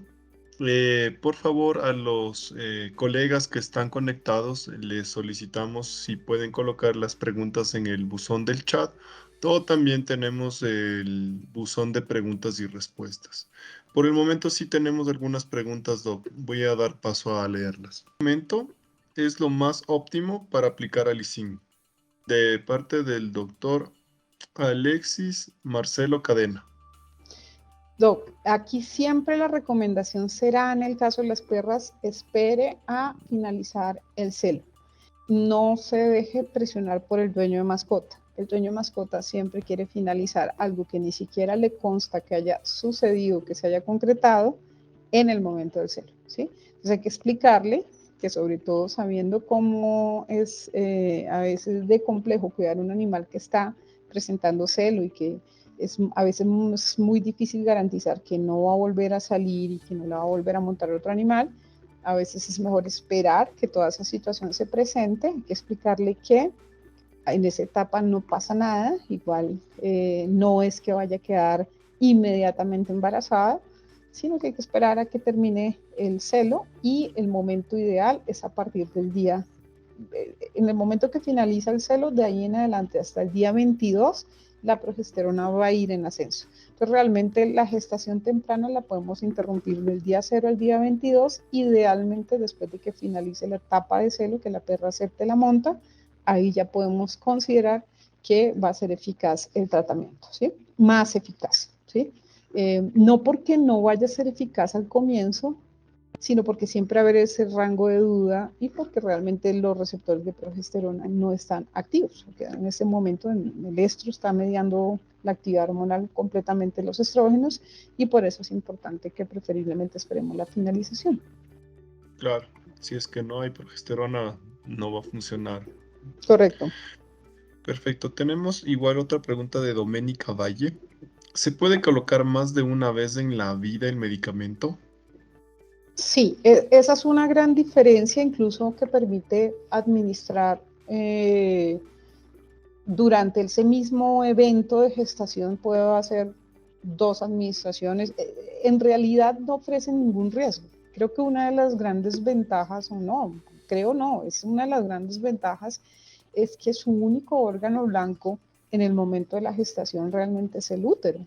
Por favor, a los colegas que están conectados, les solicitamos si pueden colocar las preguntas en el buzón del chat. O también tenemos el buzón de preguntas y respuestas. Por el momento sí tenemos algunas preguntas, Doc. Voy a dar paso a leerlas. ¿Qué momento es lo más óptimo para aplicar Alicin? De parte del doctor Alexis Marcelo Cadena. Doc, aquí siempre la recomendación será, en el caso de las perras, espere a finalizar el celo. No se deje presionar por el dueño de mascota. El dueño de mascota siempre quiere finalizar algo que ni siquiera le consta que haya sucedido, que se haya concretado en el momento del celo, ¿sí? Entonces hay que explicarle que, sobre todo sabiendo cómo es a veces de complejo cuidar un animal que está presentando celo y que a veces es muy difícil garantizar que no va a volver a salir y que no la va a volver a montar otro animal. A veces es mejor esperar que toda esa situación se presente, hay que explicarle que en esa etapa no pasa nada, igual no es que vaya a quedar inmediatamente embarazada, sino que hay que esperar a que termine el celo, y el momento ideal es a partir del día, en el momento que finaliza el celo, de ahí en adelante hasta el día 22, la progesterona va a ir en ascenso. Entonces realmente la gestación temprana la podemos interrumpir del día 0 al día 22, idealmente después de que finalice la etapa de celo, que la perra acepte la monta, ahí ya podemos considerar que va a ser eficaz el tratamiento, ¿sí? Más eficaz, ¿sí? No porque no vaya a ser eficaz al comienzo, sino porque siempre va a haber ese rango de duda y porque realmente los receptores de progesterona no están activos. Porque en ese momento el estro está mediando la actividad hormonal completamente los estrógenos, y por eso es importante que preferiblemente esperemos la finalización. Claro, si es que no hay progesterona, no va a funcionar. Correcto. Perfecto. Tenemos igual otra pregunta de Doménica Valle. ¿Se puede colocar más de una vez en la vida el medicamento? Sí, esa es una gran diferencia, incluso que permite administrar durante ese mismo evento de gestación. Puedo hacer dos administraciones. En realidad no ofrecen ningún riesgo. Creo que una de las grandes ventajas, o no, creo no, es una de las grandes ventajas, es que su único órgano blanco en el momento de la gestación realmente es el útero.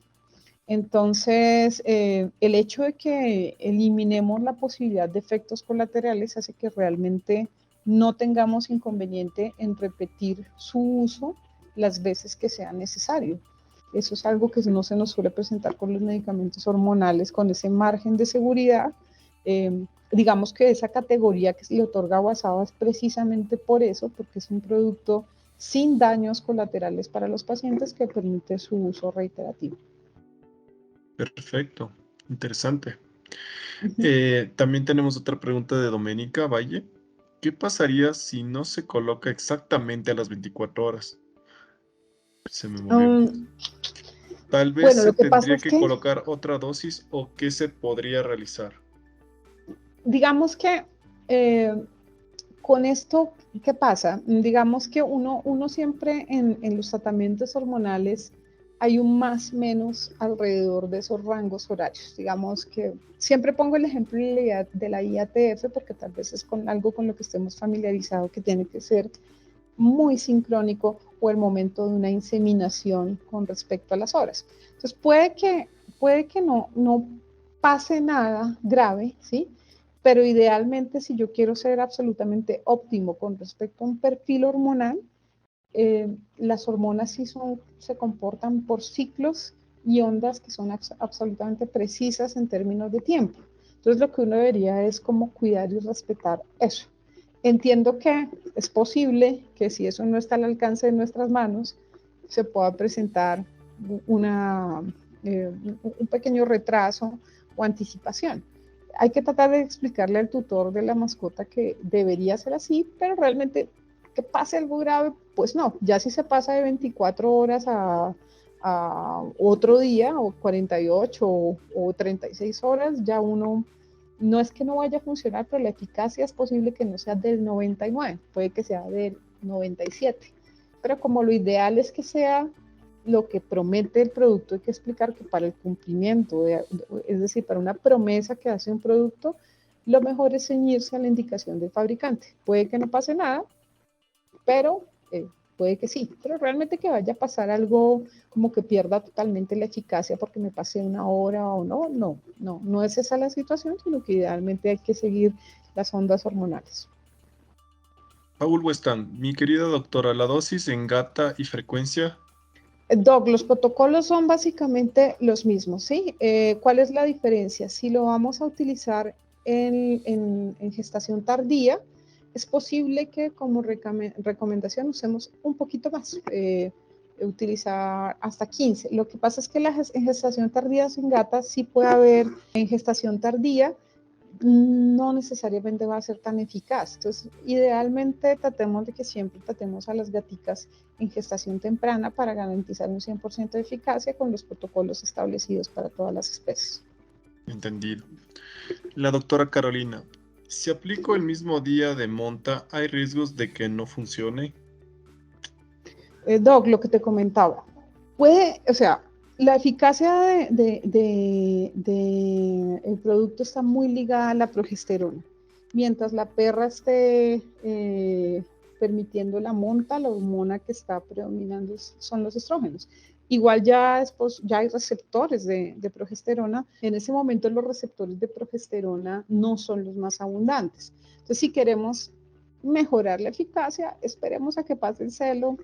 Entonces, el hecho de que eliminemos la posibilidad de efectos colaterales hace que realmente no tengamos inconveniente en repetir su uso las veces que sea necesario. Eso es algo que no se nos suele presentar con los medicamentos hormonales, con ese margen de seguridad. Digamos que esa categoría que se le otorga a Guasaba es precisamente por eso, porque es un producto sin daños colaterales para los pacientes que permite su uso reiterativo. Perfecto, interesante. También tenemos otra pregunta de Doménica Valle. ¿Qué pasaría si no se coloca exactamente a las 24 horas? Se me movió. Tal vez Bueno, se lo que pasa tendría es que que, colocar otra dosis, o qué se podría realizar. digamos que con esto, ¿qué pasa? Digamos que uno siempre en los tratamientos hormonales hay un más menos alrededor de esos rangos horarios. Digamos que siempre pongo el ejemplo de la IATF, porque tal vez es con algo con lo que estemos familiarizados, que tiene que ser muy sincrónico, o el momento de una inseminación con respecto a las horas. Entonces puede que no pase nada grave, ¿sí? Pero idealmente, si yo quiero ser absolutamente óptimo con respecto a un perfil hormonal, las hormonas sí se comportan por ciclos y ondas que son absolutamente precisas en términos de tiempo. Entonces lo que uno debería es como cuidar y respetar eso. Entiendo que es posible que, si eso no está al alcance de nuestras manos, se pueda presentar una, un pequeño retraso o anticipación. Hay que tratar de explicarle al tutor de la mascota que debería ser así, pero realmente que pase algo grave, pues no. Ya si se pasa de 24 horas a otro día, o 48 o 36 horas, ya uno, no es que no vaya a funcionar, pero la eficacia es posible que no sea del 99, puede que sea del 97. Pero como lo ideal es que sea lo que promete el producto, hay que explicar que para el cumplimiento, es decir, para una promesa que hace un producto, lo mejor es ceñirse a la indicación del fabricante. Puede que no pase nada, pero puede que sí. Pero realmente que vaya a pasar algo como que pierda totalmente la eficacia porque me pasé una hora o no es esa la situación, sino que idealmente hay que seguir las ondas hormonales. Paul Westan, mi querida doctora, la dosis en gata y frecuencia. Doc, los protocolos son básicamente los mismos, ¿sí? ¿Cuál es la diferencia? Si lo vamos a utilizar en gestación tardía, es posible que como recomendación usemos un poquito más, utilizar hasta 15. Lo que pasa es que en gestación tardía sin gata sí puede haber en gestación tardía, no necesariamente va a ser tan eficaz. Entonces, idealmente tratemos de que siempre tratemos a las gaticas en gestación temprana para garantizar un 100% de eficacia con los protocolos establecidos para todas las especies. Entendido. La doctora Carolina, si aplico el mismo día de monta, ¿hay riesgos de que no funcione? Doc, lo que te comentaba, puede, o sea, la eficacia el producto está muy ligada a la progesterona. Mientras la perra esté permitiendo la monta, la hormona que está predominando son los estrógenos. Igual ya, ya hay receptores de progesterona. En ese momento los receptores de progesterona no son los más abundantes. Entonces, si queremos mejorar la eficacia, esperemos a que pase el celo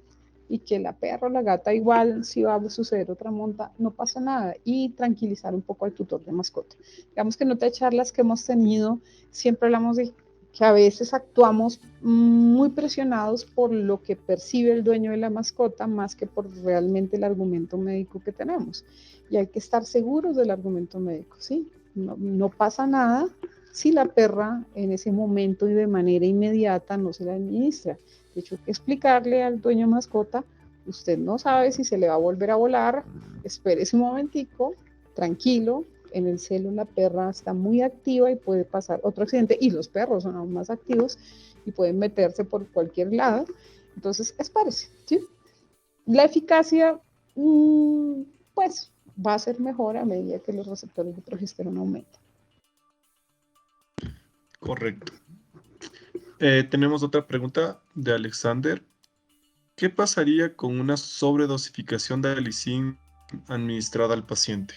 y que la perra o la gata igual, si va a suceder otra monta, no pasa nada, y tranquilizar un poco al tutor de mascota. Digamos que en otras charlas que hemos tenido, siempre hablamos de que a veces actuamos muy presionados por lo que percibe el dueño de la mascota más que por realmente el argumento médico que tenemos. Y hay que estar seguros del argumento médico, ¿sí? No pasa nada si la perra en ese momento y de manera inmediata no se la administra. De hecho, hay que explicarle al dueño mascota, usted no sabe si se le va a volver a volar, espérese un momentico, tranquilo, en el celo la perra está muy activa y puede pasar otro accidente, y los perros son aún más activos y pueden meterse por cualquier lado, entonces espérese, ¿sí? La eficacia, pues, va a ser mejor a medida que los receptores de progesterona aumentan. Correcto. Tenemos otra pregunta de Alexander. ¿Qué pasaría con una sobredosificación de Alicin administrada al paciente?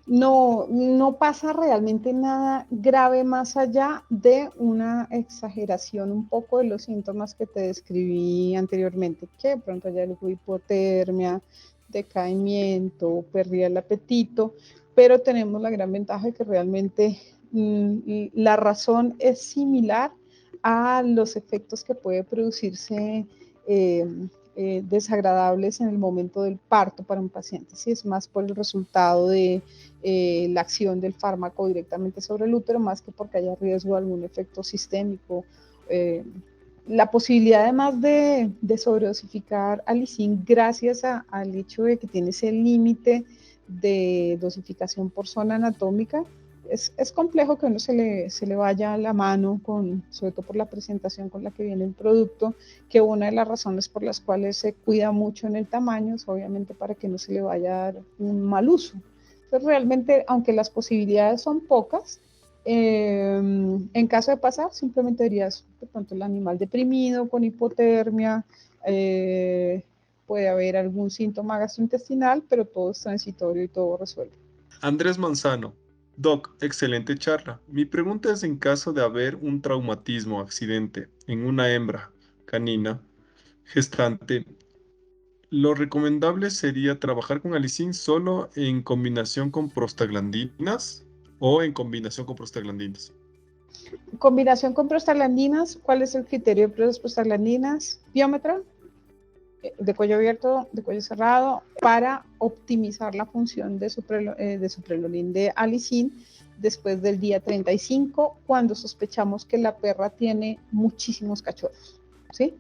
No pasa realmente nada grave más allá de una exageración un poco de los síntomas que te describí anteriormente, que de pronto haya hipotermia, decaimiento, pérdida del apetito, pero tenemos la gran ventaja de que realmente la razón es similar a los efectos que puede producirse desagradables en el momento del parto para un paciente. Si es más por el resultado de la acción del fármaco directamente sobre el útero, más que porque haya riesgo de algún efecto sistémico. La posibilidad además de sobredosificar Alicin gracias al hecho de que tiene ese límite de dosificación por zona anatómica, es complejo que uno se le vaya a la mano, sobre todo por la presentación con la que viene el producto, que una de las razones por las cuales se cuida mucho en el tamaño es obviamente para que no se le vaya a dar un mal uso. Entonces realmente, aunque las posibilidades son pocas, en caso de pasar, simplemente dirías, de pronto el animal deprimido, con hipotermia, puede haber algún síntoma gastrointestinal, pero todo es transitorio y todo resuelve. Andrés Manzano. Doc, excelente charla. Mi pregunta es en caso de haber un traumatismo o accidente en una hembra canina gestante, lo recomendable sería trabajar con Alicin solo en combinación con prostaglandinas o en combinación con prostaglandinas. Combinación con prostaglandinas, ¿cuál es el criterio de prostaglandinas? Biómetro, de cuello abierto, de cuello cerrado, para optimizar la función de suprelolín de Alicin después del día 35, cuando sospechamos que la perra tiene muchísimos cachorros, ¿sí?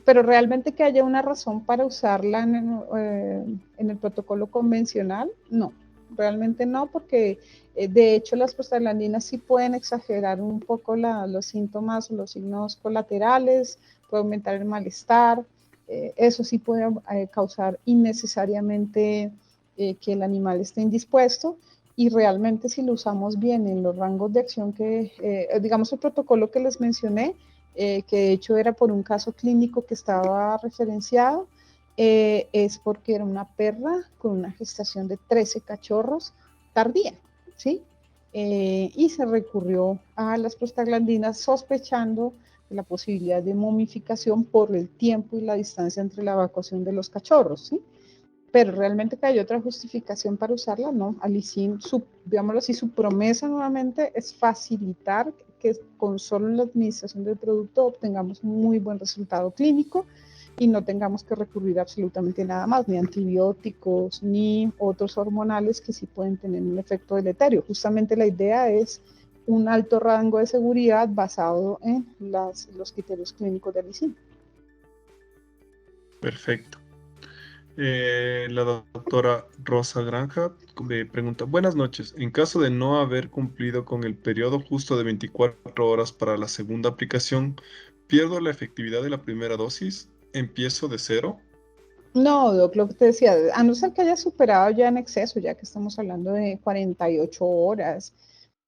Pero realmente que haya una razón para usarla en el protocolo convencional, no, realmente no, porque de hecho las prostaglandinas sí pueden exagerar un poco los síntomas o los signos colaterales, puede aumentar el malestar, eso sí puede causar innecesariamente que el animal esté indispuesto, y realmente si lo usamos bien en los rangos de acción digamos el protocolo que les mencioné, que de hecho era por un caso clínico que estaba referenciado, es porque era una perra con una gestación de 13 cachorros tardía, ¿sí? Y se recurrió a las prostaglandinas sospechando la posibilidad de momificación por el tiempo y la distancia entre la evacuación de los cachorros, ¿sí? Pero realmente que hay otra justificación para usarla, ¿no? Alicin, digámoslo así, su promesa nuevamente es facilitar que con solo la administración del producto obtengamos un muy buen resultado clínico y no tengamos que recurrir a absolutamente nada más, ni antibióticos, ni otros hormonales que sí pueden tener un efecto deleterio. Justamente la idea es un alto rango de seguridad basado en los criterios clínicos de Alicin. Perfecto. La doctora Rosa Granja me pregunta, buenas noches, en caso de no haber cumplido con el periodo justo de 24 horas para la segunda aplicación, ¿pierdo la efectividad de la primera dosis? ¿Empiezo de cero? No, Doc, lo que te decía, a no ser que haya superado ya en exceso, ya que estamos hablando de 48 horas,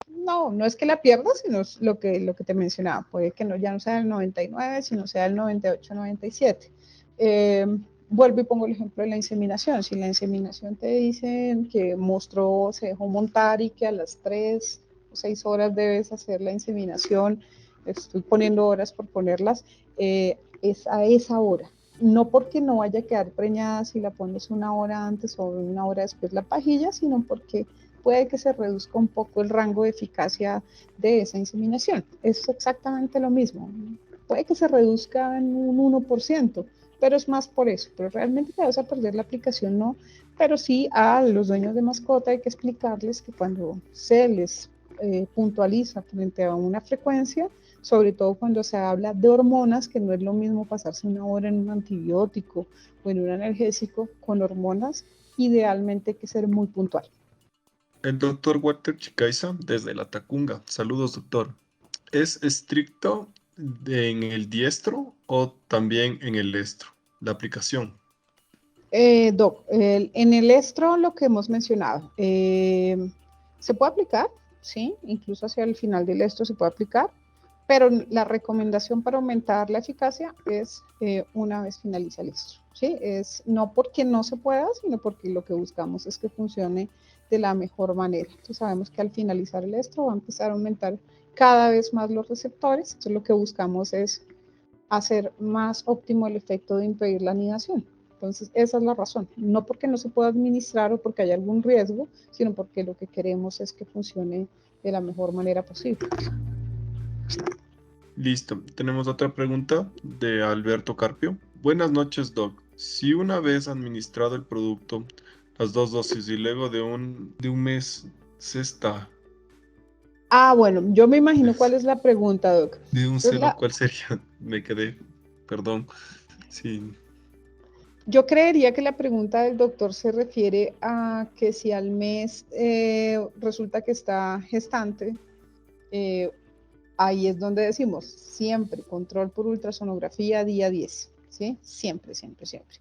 no, no es que la pierdas, sino es lo que te mencionaba, puede que no, ya no sea el 99, sino sea el 98, 97. Eh, Vuelvo y pongo el ejemplo de la inseminación. Si la inseminación te dicen que mostró, se dejó montar y que a las 3 o 6 horas debes hacer la inseminación, estoy poniendo horas por ponerlas, es a esa hora. No porque no vaya a quedar preñada si la pones una hora antes o una hora después la pajilla, sino porque puede que se reduzca un poco el rango de eficacia de esa inseminación. Es exactamente lo mismo. Puede que se reduzca en un 1%, pero es más por eso. Pero realmente te vas a perder la aplicación, no. Pero sí a los dueños de mascota hay que explicarles que cuando se les puntualiza frente a una frecuencia, sobre todo cuando se habla de hormonas, que no es lo mismo pasarse una hora en un antibiótico o en un analgésico con hormonas, idealmente hay que ser muy puntual. El doctor Walter Chicaiza desde la Tacunga. Saludos, doctor. ¿Es estricto en el diestro o también en el estro? La aplicación. Doc, en el estro lo que hemos mencionado, se puede aplicar, sí, incluso hacia el final del estro se puede aplicar, pero la recomendación para aumentar la eficacia es una vez finaliza el estro, ¿sí? Es no porque no se pueda, sino porque lo que buscamos es que funcione de la mejor manera. Entonces sabemos que al finalizar el estro va a empezar a aumentar cada vez más los receptores, entonces lo que buscamos es hacer más óptimo el efecto de impedir la anidación. Entonces, esa es la razón. No porque no se pueda administrar o porque haya algún riesgo, sino porque lo que queremos es que funcione de la mejor manera posible. Listo. Tenemos otra pregunta de Alberto Carpio. Buenas noches, Doc. Si una vez administrado el producto, las dos dosis y luego de un mes se está Ah, bueno, yo me imagino cuál es la pregunta, Doc. de un Entonces, celo, ¿cuál sería? Me quedé, perdón. Sí, yo creería que la pregunta del doctor se refiere a que si al mes resulta que está gestante, eh, ahí es donde decimos siempre control por ultrasonografía día 10, ¿sí? Siempre, siempre, siempre.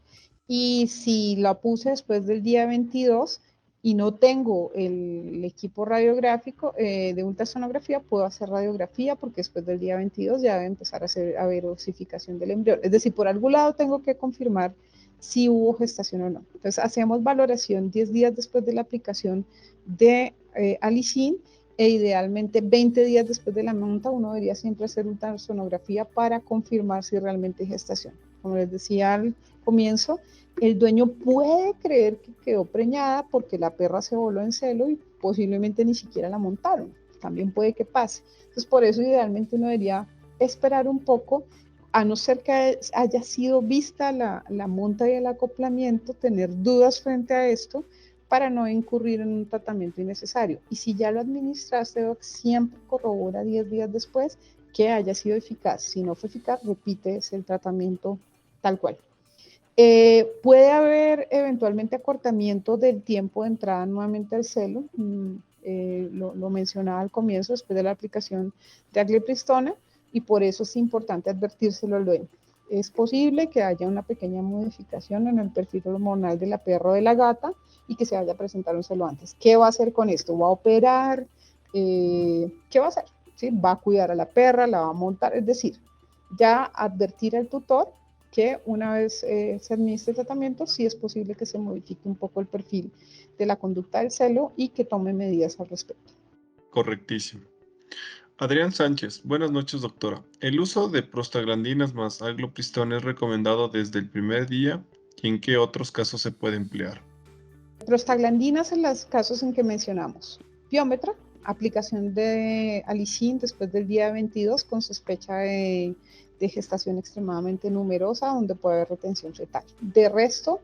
Y si la puse después del día 22 y no tengo el equipo radiográfico de ultrasonografía, puedo hacer radiografía porque después del día 22 ya debe empezar a ver osificación del embrión. Es decir, por algún lado tengo que confirmar si hubo gestación o no. Entonces, hacemos valoración 10 días después de la aplicación de Alicin e idealmente 20 días después de la monta uno debería siempre hacer ultrasonografía para confirmar si realmente hay gestación. Como les decía al comienzo, el dueño puede creer que quedó preñada porque la perra se voló en celo y posiblemente ni siquiera la montaron. También puede que pase. Entonces, por eso idealmente uno debería esperar un poco, a no ser que haya sido vista la monta y el acoplamiento, tener dudas frente a esto para no incurrir en un tratamiento innecesario. Y si ya lo administraste, Doc, siempre corrobora 10 días después que haya sido eficaz. Si no fue eficaz, repite el tratamiento tal cual. Puede haber eventualmente acortamiento del tiempo de entrada nuevamente al celo. Lo mencionaba al comienzo, después de la aplicación de aglepristona, y por eso es importante advertírselo al dueño. Es posible que haya una pequeña modificación en el perfil hormonal de la perra o de la gata y que se vaya a presentar un celo antes. ¿Qué va a hacer con esto? ¿Va a operar? ¿Qué va a hacer? ¿Sí? ¿Va a cuidar a la perra? ¿La va a montar? Es decir, ya advertir al tutor que una vez se administre el tratamiento, sí es posible que se modifique un poco el perfil de la conducta del celo y que tome medidas al respecto. correctísimo. Adrián Sánchez, buenas noches, doctora. ¿El uso de prostaglandinas más aglopristón es recomendado desde el primer día y en qué otros casos se puede emplear? Prostaglandinas en los casos en que mencionamos. Piómetra, aplicación de alicin después del día 22 con sospecha de gestación extremadamente numerosa donde puede haber retención fetal. De resto,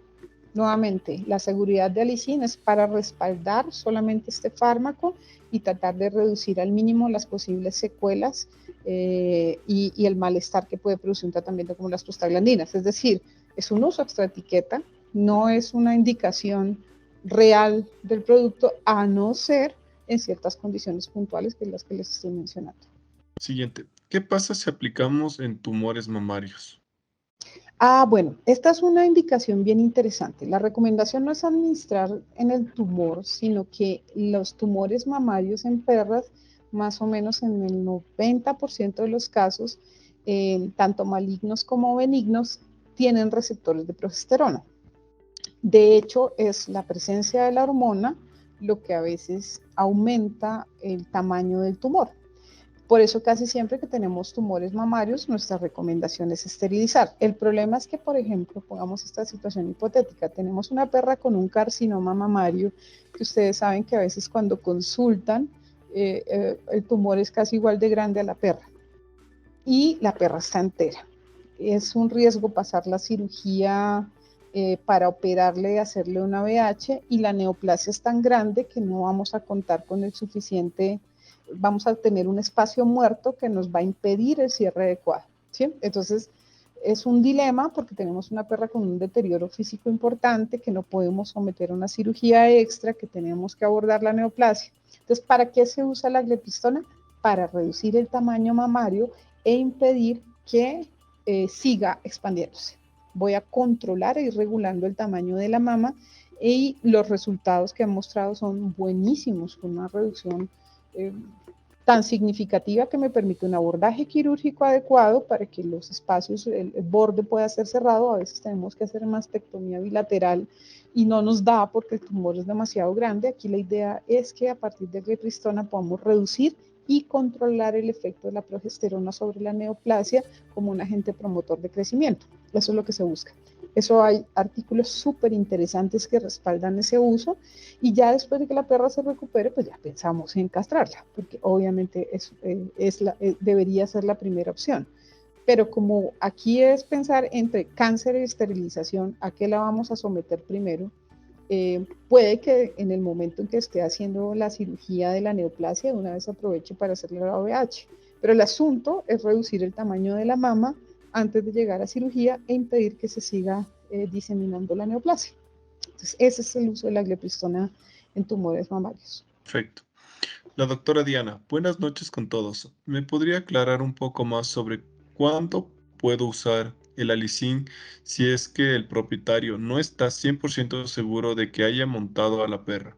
nuevamente, la seguridad de alicin es para respaldar solamente este fármaco y tratar de reducir al mínimo las posibles secuelas y el malestar que puede producir un tratamiento como las prostaglandinas. Es decir, es un uso extra etiqueta, no es una indicación real del producto, a no ser en ciertas condiciones puntuales que las que les estoy mencionando. Siguiente. ¿Qué pasa si aplicamos en tumores mamarios? Bueno, esta es una indicación bien interesante. La recomendación no es administrar en el tumor, sino que los tumores mamarios en perras, más o menos en el 90% de los casos, tanto malignos como benignos, tienen receptores de progesterona. De hecho, es la presencia de la hormona lo que a veces aumenta el tamaño del tumor. Por eso casi siempre que tenemos tumores mamarios, nuestra recomendación es esterilizar. El problema es que, por ejemplo, pongamos esta situación hipotética, tenemos una perra con un carcinoma mamario, que ustedes saben que a veces cuando consultan, el tumor es casi igual de grande a la perra y la perra está entera. Es un riesgo pasar la cirugía para operarle y hacerle una VH, y la neoplasia es tan grande que no vamos a contar con el suficiente, vamos a tener un espacio muerto que nos va a impedir el cierre adecuado, ¿sí? Entonces, es un dilema porque tenemos una perra con un deterioro físico importante que no podemos someter a una cirugía extra, que tenemos que abordar la neoplasia. Entonces, ¿para qué se usa la gliptistona? Para reducir el tamaño mamario e impedir que siga expandiéndose. Voy a controlar e ir regulando el tamaño de la mama, y los resultados que han mostrado son buenísimos, con una reducción tan significativa que me permite un abordaje quirúrgico adecuado para que los espacios, el borde pueda ser cerrado. A veces tenemos que hacer mastectomía bilateral y no nos da porque el tumor es demasiado grande. Aquí la idea es que a partir de gliptistona podamos reducir y controlar el efecto de la progesterona sobre la neoplasia como un agente promotor de crecimiento. Eso es lo que se busca. Eso hay artículos súper interesantes que respaldan ese uso, y ya después de que la perra se recupere, pues ya pensamos en castrarla, porque obviamente debería ser la primera opción. Pero como aquí es pensar entre cáncer y esterilización, ¿a qué la vamos a someter primero? Puede que en el momento en que esté haciendo la cirugía de la neoplasia, de una vez aproveche para hacerle la OVH. Pero el asunto es reducir el tamaño de la mama antes de llegar a cirugía e impedir que se siga diseminando la neoplasia. Entonces, ese es el uso de la gliptistona en tumores mamarios. Perfecto. La doctora Diana, buenas noches con todos. ¿Me podría aclarar un poco más sobre cuándo puedo usar el alicin si es que el propietario no está 100% seguro de que haya montado a la perra?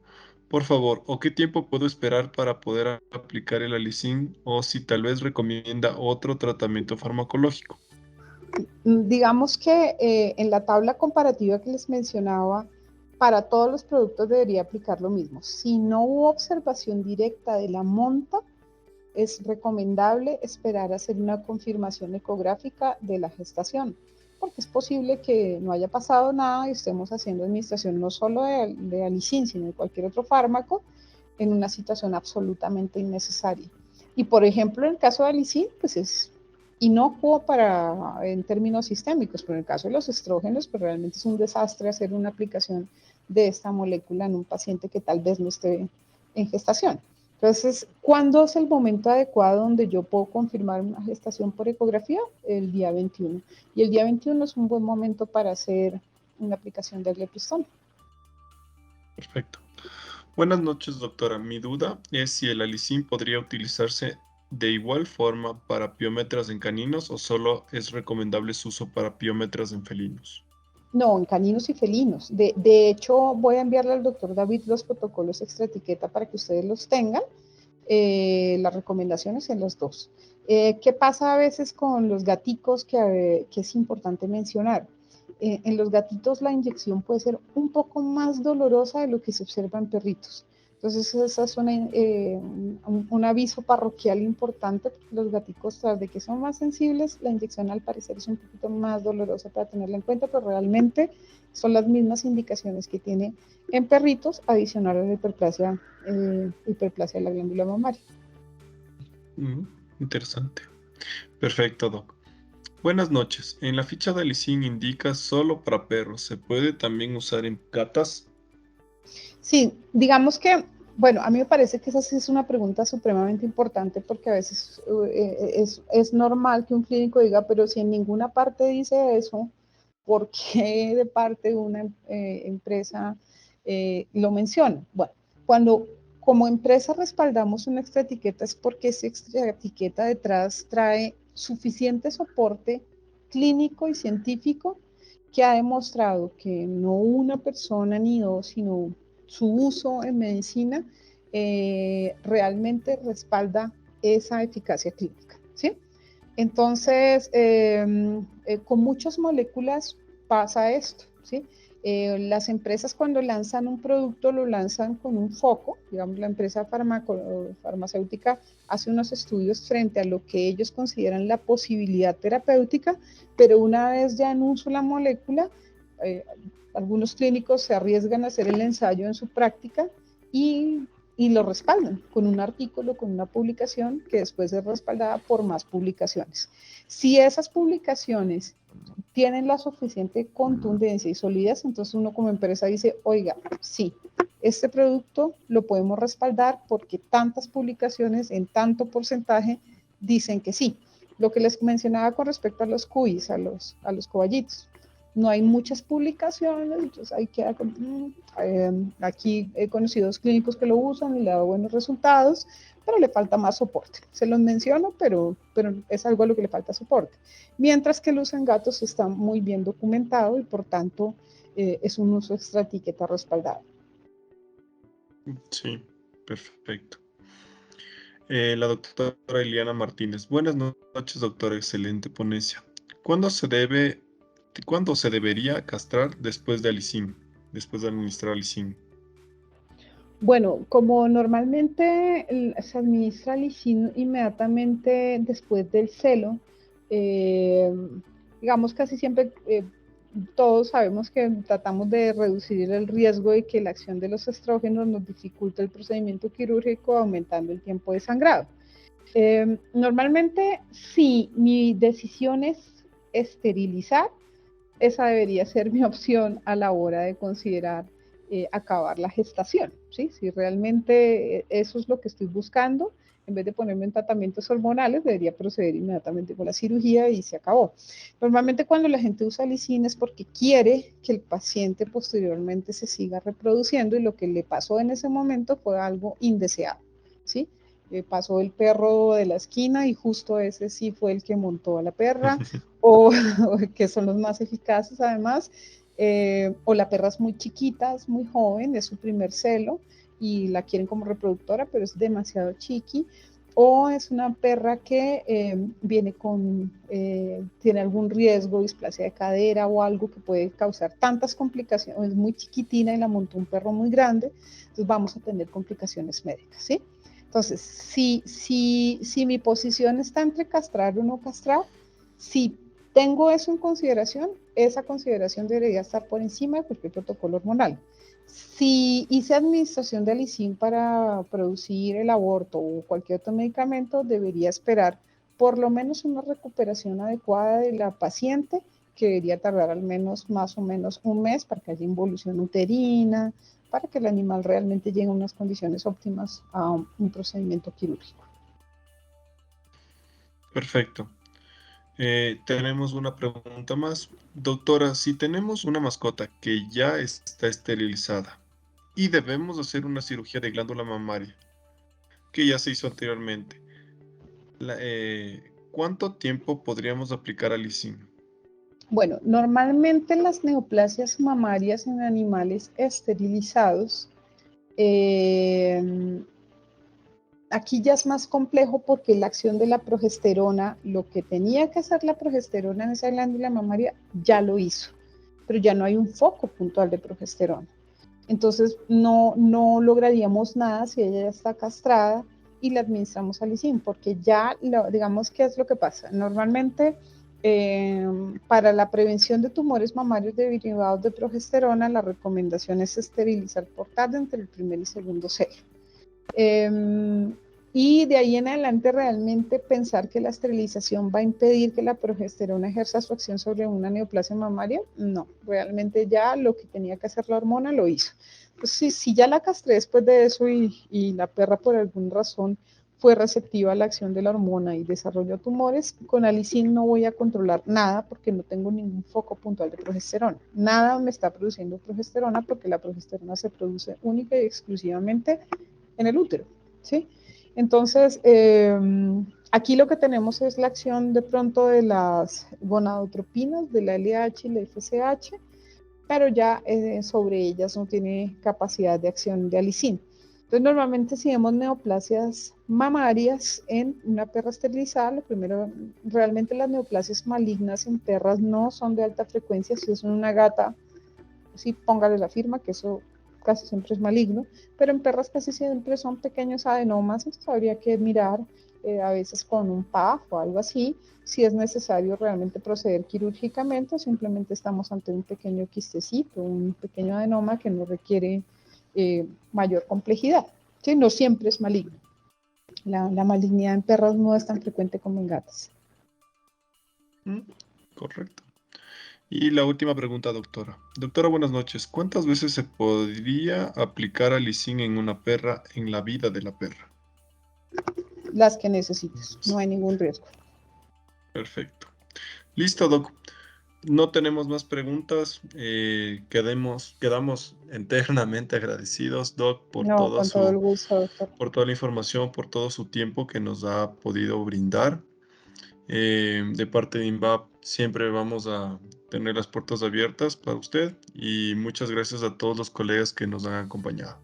Por favor, ¿o qué tiempo puedo esperar para poder aplicar el alicin o si tal vez recomienda otro tratamiento farmacológico? Digamos que en la tabla comparativa que les mencionaba, para todos los productos debería aplicar lo mismo. Si no hubo observación directa de la monta, es recomendable esperar a hacer una confirmación ecográfica de la gestación, porque es posible que no haya pasado nada y estemos haciendo administración no solo de alicin, sino de cualquier otro fármaco en una situación absolutamente innecesaria. Y por ejemplo, en el caso de alicin, pues es inocuo en términos sistémicos, pero en el caso de los estrógenos, pues realmente es un desastre hacer una aplicación de esta molécula en un paciente que tal vez no esté en gestación. Entonces, ¿cuándo es el momento adecuado donde yo puedo confirmar una gestación por ecografía? El día 21. Y el día 21 es un buen momento para hacer una aplicación de gliptistona. Perfecto. Buenas noches, doctora. Mi duda es si el alicin podría utilizarse de igual forma para piómetras en caninos o solo es recomendable su uso para piómetras en felinos. No, en caninos y felinos. De hecho, voy a enviarle al doctor David los protocolos extra etiqueta para que ustedes los tengan. Las recomendaciones en los dos. ¿Qué pasa a veces con los gaticos que es importante mencionar? En los gatitos la inyección puede ser un poco más dolorosa de lo que se observa en perritos. Entonces, esa es un aviso parroquial importante, porque los gaticos, tras de que son más sensibles, la inyección al parecer es un poquito más dolorosa para tenerla en cuenta, pero realmente son las mismas indicaciones que tiene en perritos, adicional a la hiperplasia de la glándula mamaria. Interesante. Perfecto, Doc. Buenas noches. En la ficha de Alicin indica solo para perros. ¿Se puede también usar en gatas? Sí, digamos que, bueno, a mí me parece que esa sí es una pregunta supremamente importante, porque a veces es normal que un clínico diga, pero si en ninguna parte dice eso, ¿por qué de parte de una empresa lo menciona? Bueno, cuando como empresa respaldamos una extra etiqueta es porque esa extra etiqueta detrás trae suficiente soporte clínico y científico que ha demostrado que no una persona ni dos, sino su uso en medicina realmente respalda esa eficacia clínica, ¿sí? Entonces, con muchas moléculas pasa esto, ¿sí? Las empresas cuando lanzan un producto lo lanzan con un foco, digamos la empresa farmacéutica hace unos estudios frente a lo que ellos consideran la posibilidad terapéutica, pero una vez ya en uso la molécula, eh, algunos clínicos se arriesgan a hacer el ensayo en su práctica y lo respaldan con un artículo, con una publicación que después es respaldada por más publicaciones. Si esas publicaciones tienen la suficiente contundencia y solidez, entonces uno como empresa dice, oiga, sí, este producto lo podemos respaldar porque tantas publicaciones en tanto porcentaje dicen que sí. Lo que les mencionaba con respecto a los cuis, a los cobayitos. No hay muchas publicaciones, entonces hay que aquí he conocido clínicos que lo usan y le da buenos resultados, pero le falta más soporte. Se los menciono, pero es algo a lo que le falta soporte. Mientras que el uso en gatos está muy bien documentado y por tanto es un uso extra etiqueta respaldado. Sí, perfecto. La doctora Eliana Martínez. Buenas noches, doctora. Excelente ponencia. ¿Cuándo se debería castrar después de Alicin, después de administrar Alicin? Bueno, como normalmente se administra lisino inmediatamente después del celo, eh, digamos casi siempre todos sabemos que tratamos de reducir el riesgo de que la acción de los estrógenos nos dificulte el procedimiento quirúrgico aumentando el tiempo de sangrado. Normalmente, si mi decisión es esterilizar, esa debería ser mi opción a la hora de considerar acabar la gestación, ¿sí? Si realmente eso es lo que estoy buscando, en vez de ponerme en tratamientos hormonales, debería proceder inmediatamente con la cirugía y se acabó. Normalmente cuando la gente usa lisina es porque quiere que el paciente posteriormente se siga reproduciendo y lo que le pasó en ese momento fue algo indeseado, ¿sí? Pasó el perro de la esquina y justo ese sí fue el que montó a la perra, o que son los más eficaces además, o la perra es muy chiquita, es muy joven, es su primer celo y la quieren como reproductora, pero es demasiado chiqui, o es una perra que viene tiene algún riesgo, displasia de cadera o algo que puede causar tantas complicaciones, o es muy chiquitina y la montó un perro muy grande, entonces vamos a tener complicaciones médicas, ¿sí? Entonces, si mi posición está entre castrar o no castrar, si tengo eso en consideración, esa consideración debería estar por encima de cualquier protocolo hormonal. Si hice administración de Alicin para producir el aborto o cualquier otro medicamento, debería esperar por lo menos una recuperación adecuada de la paciente, que debería tardar al menos más o menos un mes para que haya involución uterina, para que el animal realmente llegue a unas condiciones óptimas a un procedimiento quirúrgico. Perfecto. Tenemos una pregunta más. Doctora, si tenemos una mascota que ya está esterilizada y debemos hacer una cirugía de glándula mamaria, que ya se hizo anteriormente, ¿cuánto tiempo podríamos aplicar Alicin? Bueno, normalmente las neoplasias mamarias en animales esterilizados, aquí ya es más complejo porque la acción de la progesterona, lo que tenía que hacer la progesterona en esa glándula mamaria, ya lo hizo, pero ya no hay un foco puntual de progesterona. Entonces no lograríamos nada si ella ya está castrada y le administramos alicin, porque ya, digamos, ¿qué es lo que pasa? Normalmente, para la prevención de tumores mamarios derivados de progesterona, la recomendación es esterilizar por tarde entre el primer y segundo celo. Y de ahí en adelante realmente pensar que la esterilización va a impedir que la progesterona ejerza su acción sobre una neoplasia mamaria, no, realmente ya lo que tenía que hacer la hormona lo hizo. Entonces, si ya la castré después de eso y la perra por alguna razón fue receptiva a la acción de la hormona y desarrolló tumores, con alicin no voy a controlar nada porque no tengo ningún foco puntual de progesterona. Nada me está produciendo progesterona porque la progesterona se produce única y exclusivamente en el útero, ¿sí? Entonces, aquí lo que tenemos es la acción de pronto de las gonadotropinas, de la LH y la FSH, pero ya sobre ellas no tiene capacidad de acción de alicin. Entonces, normalmente si vemos neoplasias mamarias en una perra esterilizada, lo primero, realmente las neoplasias malignas en perras no son de alta frecuencia. Si es una gata, sí, póngale la firma, que eso casi siempre es maligno, pero en perras casi siempre son pequeños adenomas, entonces habría que mirar a veces con un PAF o algo así, si es necesario realmente proceder quirúrgicamente o simplemente estamos ante un pequeño quistecito, un pequeño adenoma que no requiere mayor complejidad. ¿Sí? No siempre es maligno. La malignidad en perras no es tan frecuente como en gatas. Correcto. Y la última pregunta, doctora. Doctora, buenas noches. ¿Cuántas veces se podría aplicar alicin en una perra en la vida de la perra? Las que necesites, no hay ningún riesgo. Perfecto. Listo, doc. No tenemos más preguntas. Quedamos eternamente agradecidos, doc, No, con todo el gusto, doctor. por toda la información, por todo su tiempo que nos ha podido brindar. De parte de INVAP siempre vamos a tener las puertas abiertas para usted y muchas gracias a todos los colegas que nos han acompañado.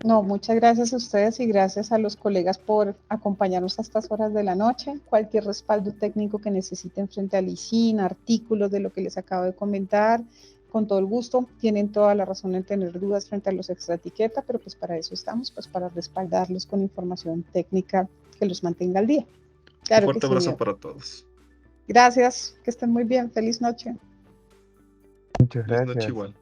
No, muchas gracias a ustedes y gracias a los colegas por acompañarnos a estas horas de la noche. Cualquier respaldo técnico que necesiten frente al ICIN, artículos de lo que les acabo de comentar, con todo el gusto. Tienen toda la razón en tener dudas frente a los extraetiqueta, pero pues para eso estamos, pues para respaldarlos con información técnica que los mantenga al día. Claro Un que fuerte sí. abrazo para todos. Gracias, que estén muy bien. Feliz noche. Muchas Feliz noche gracias. igual.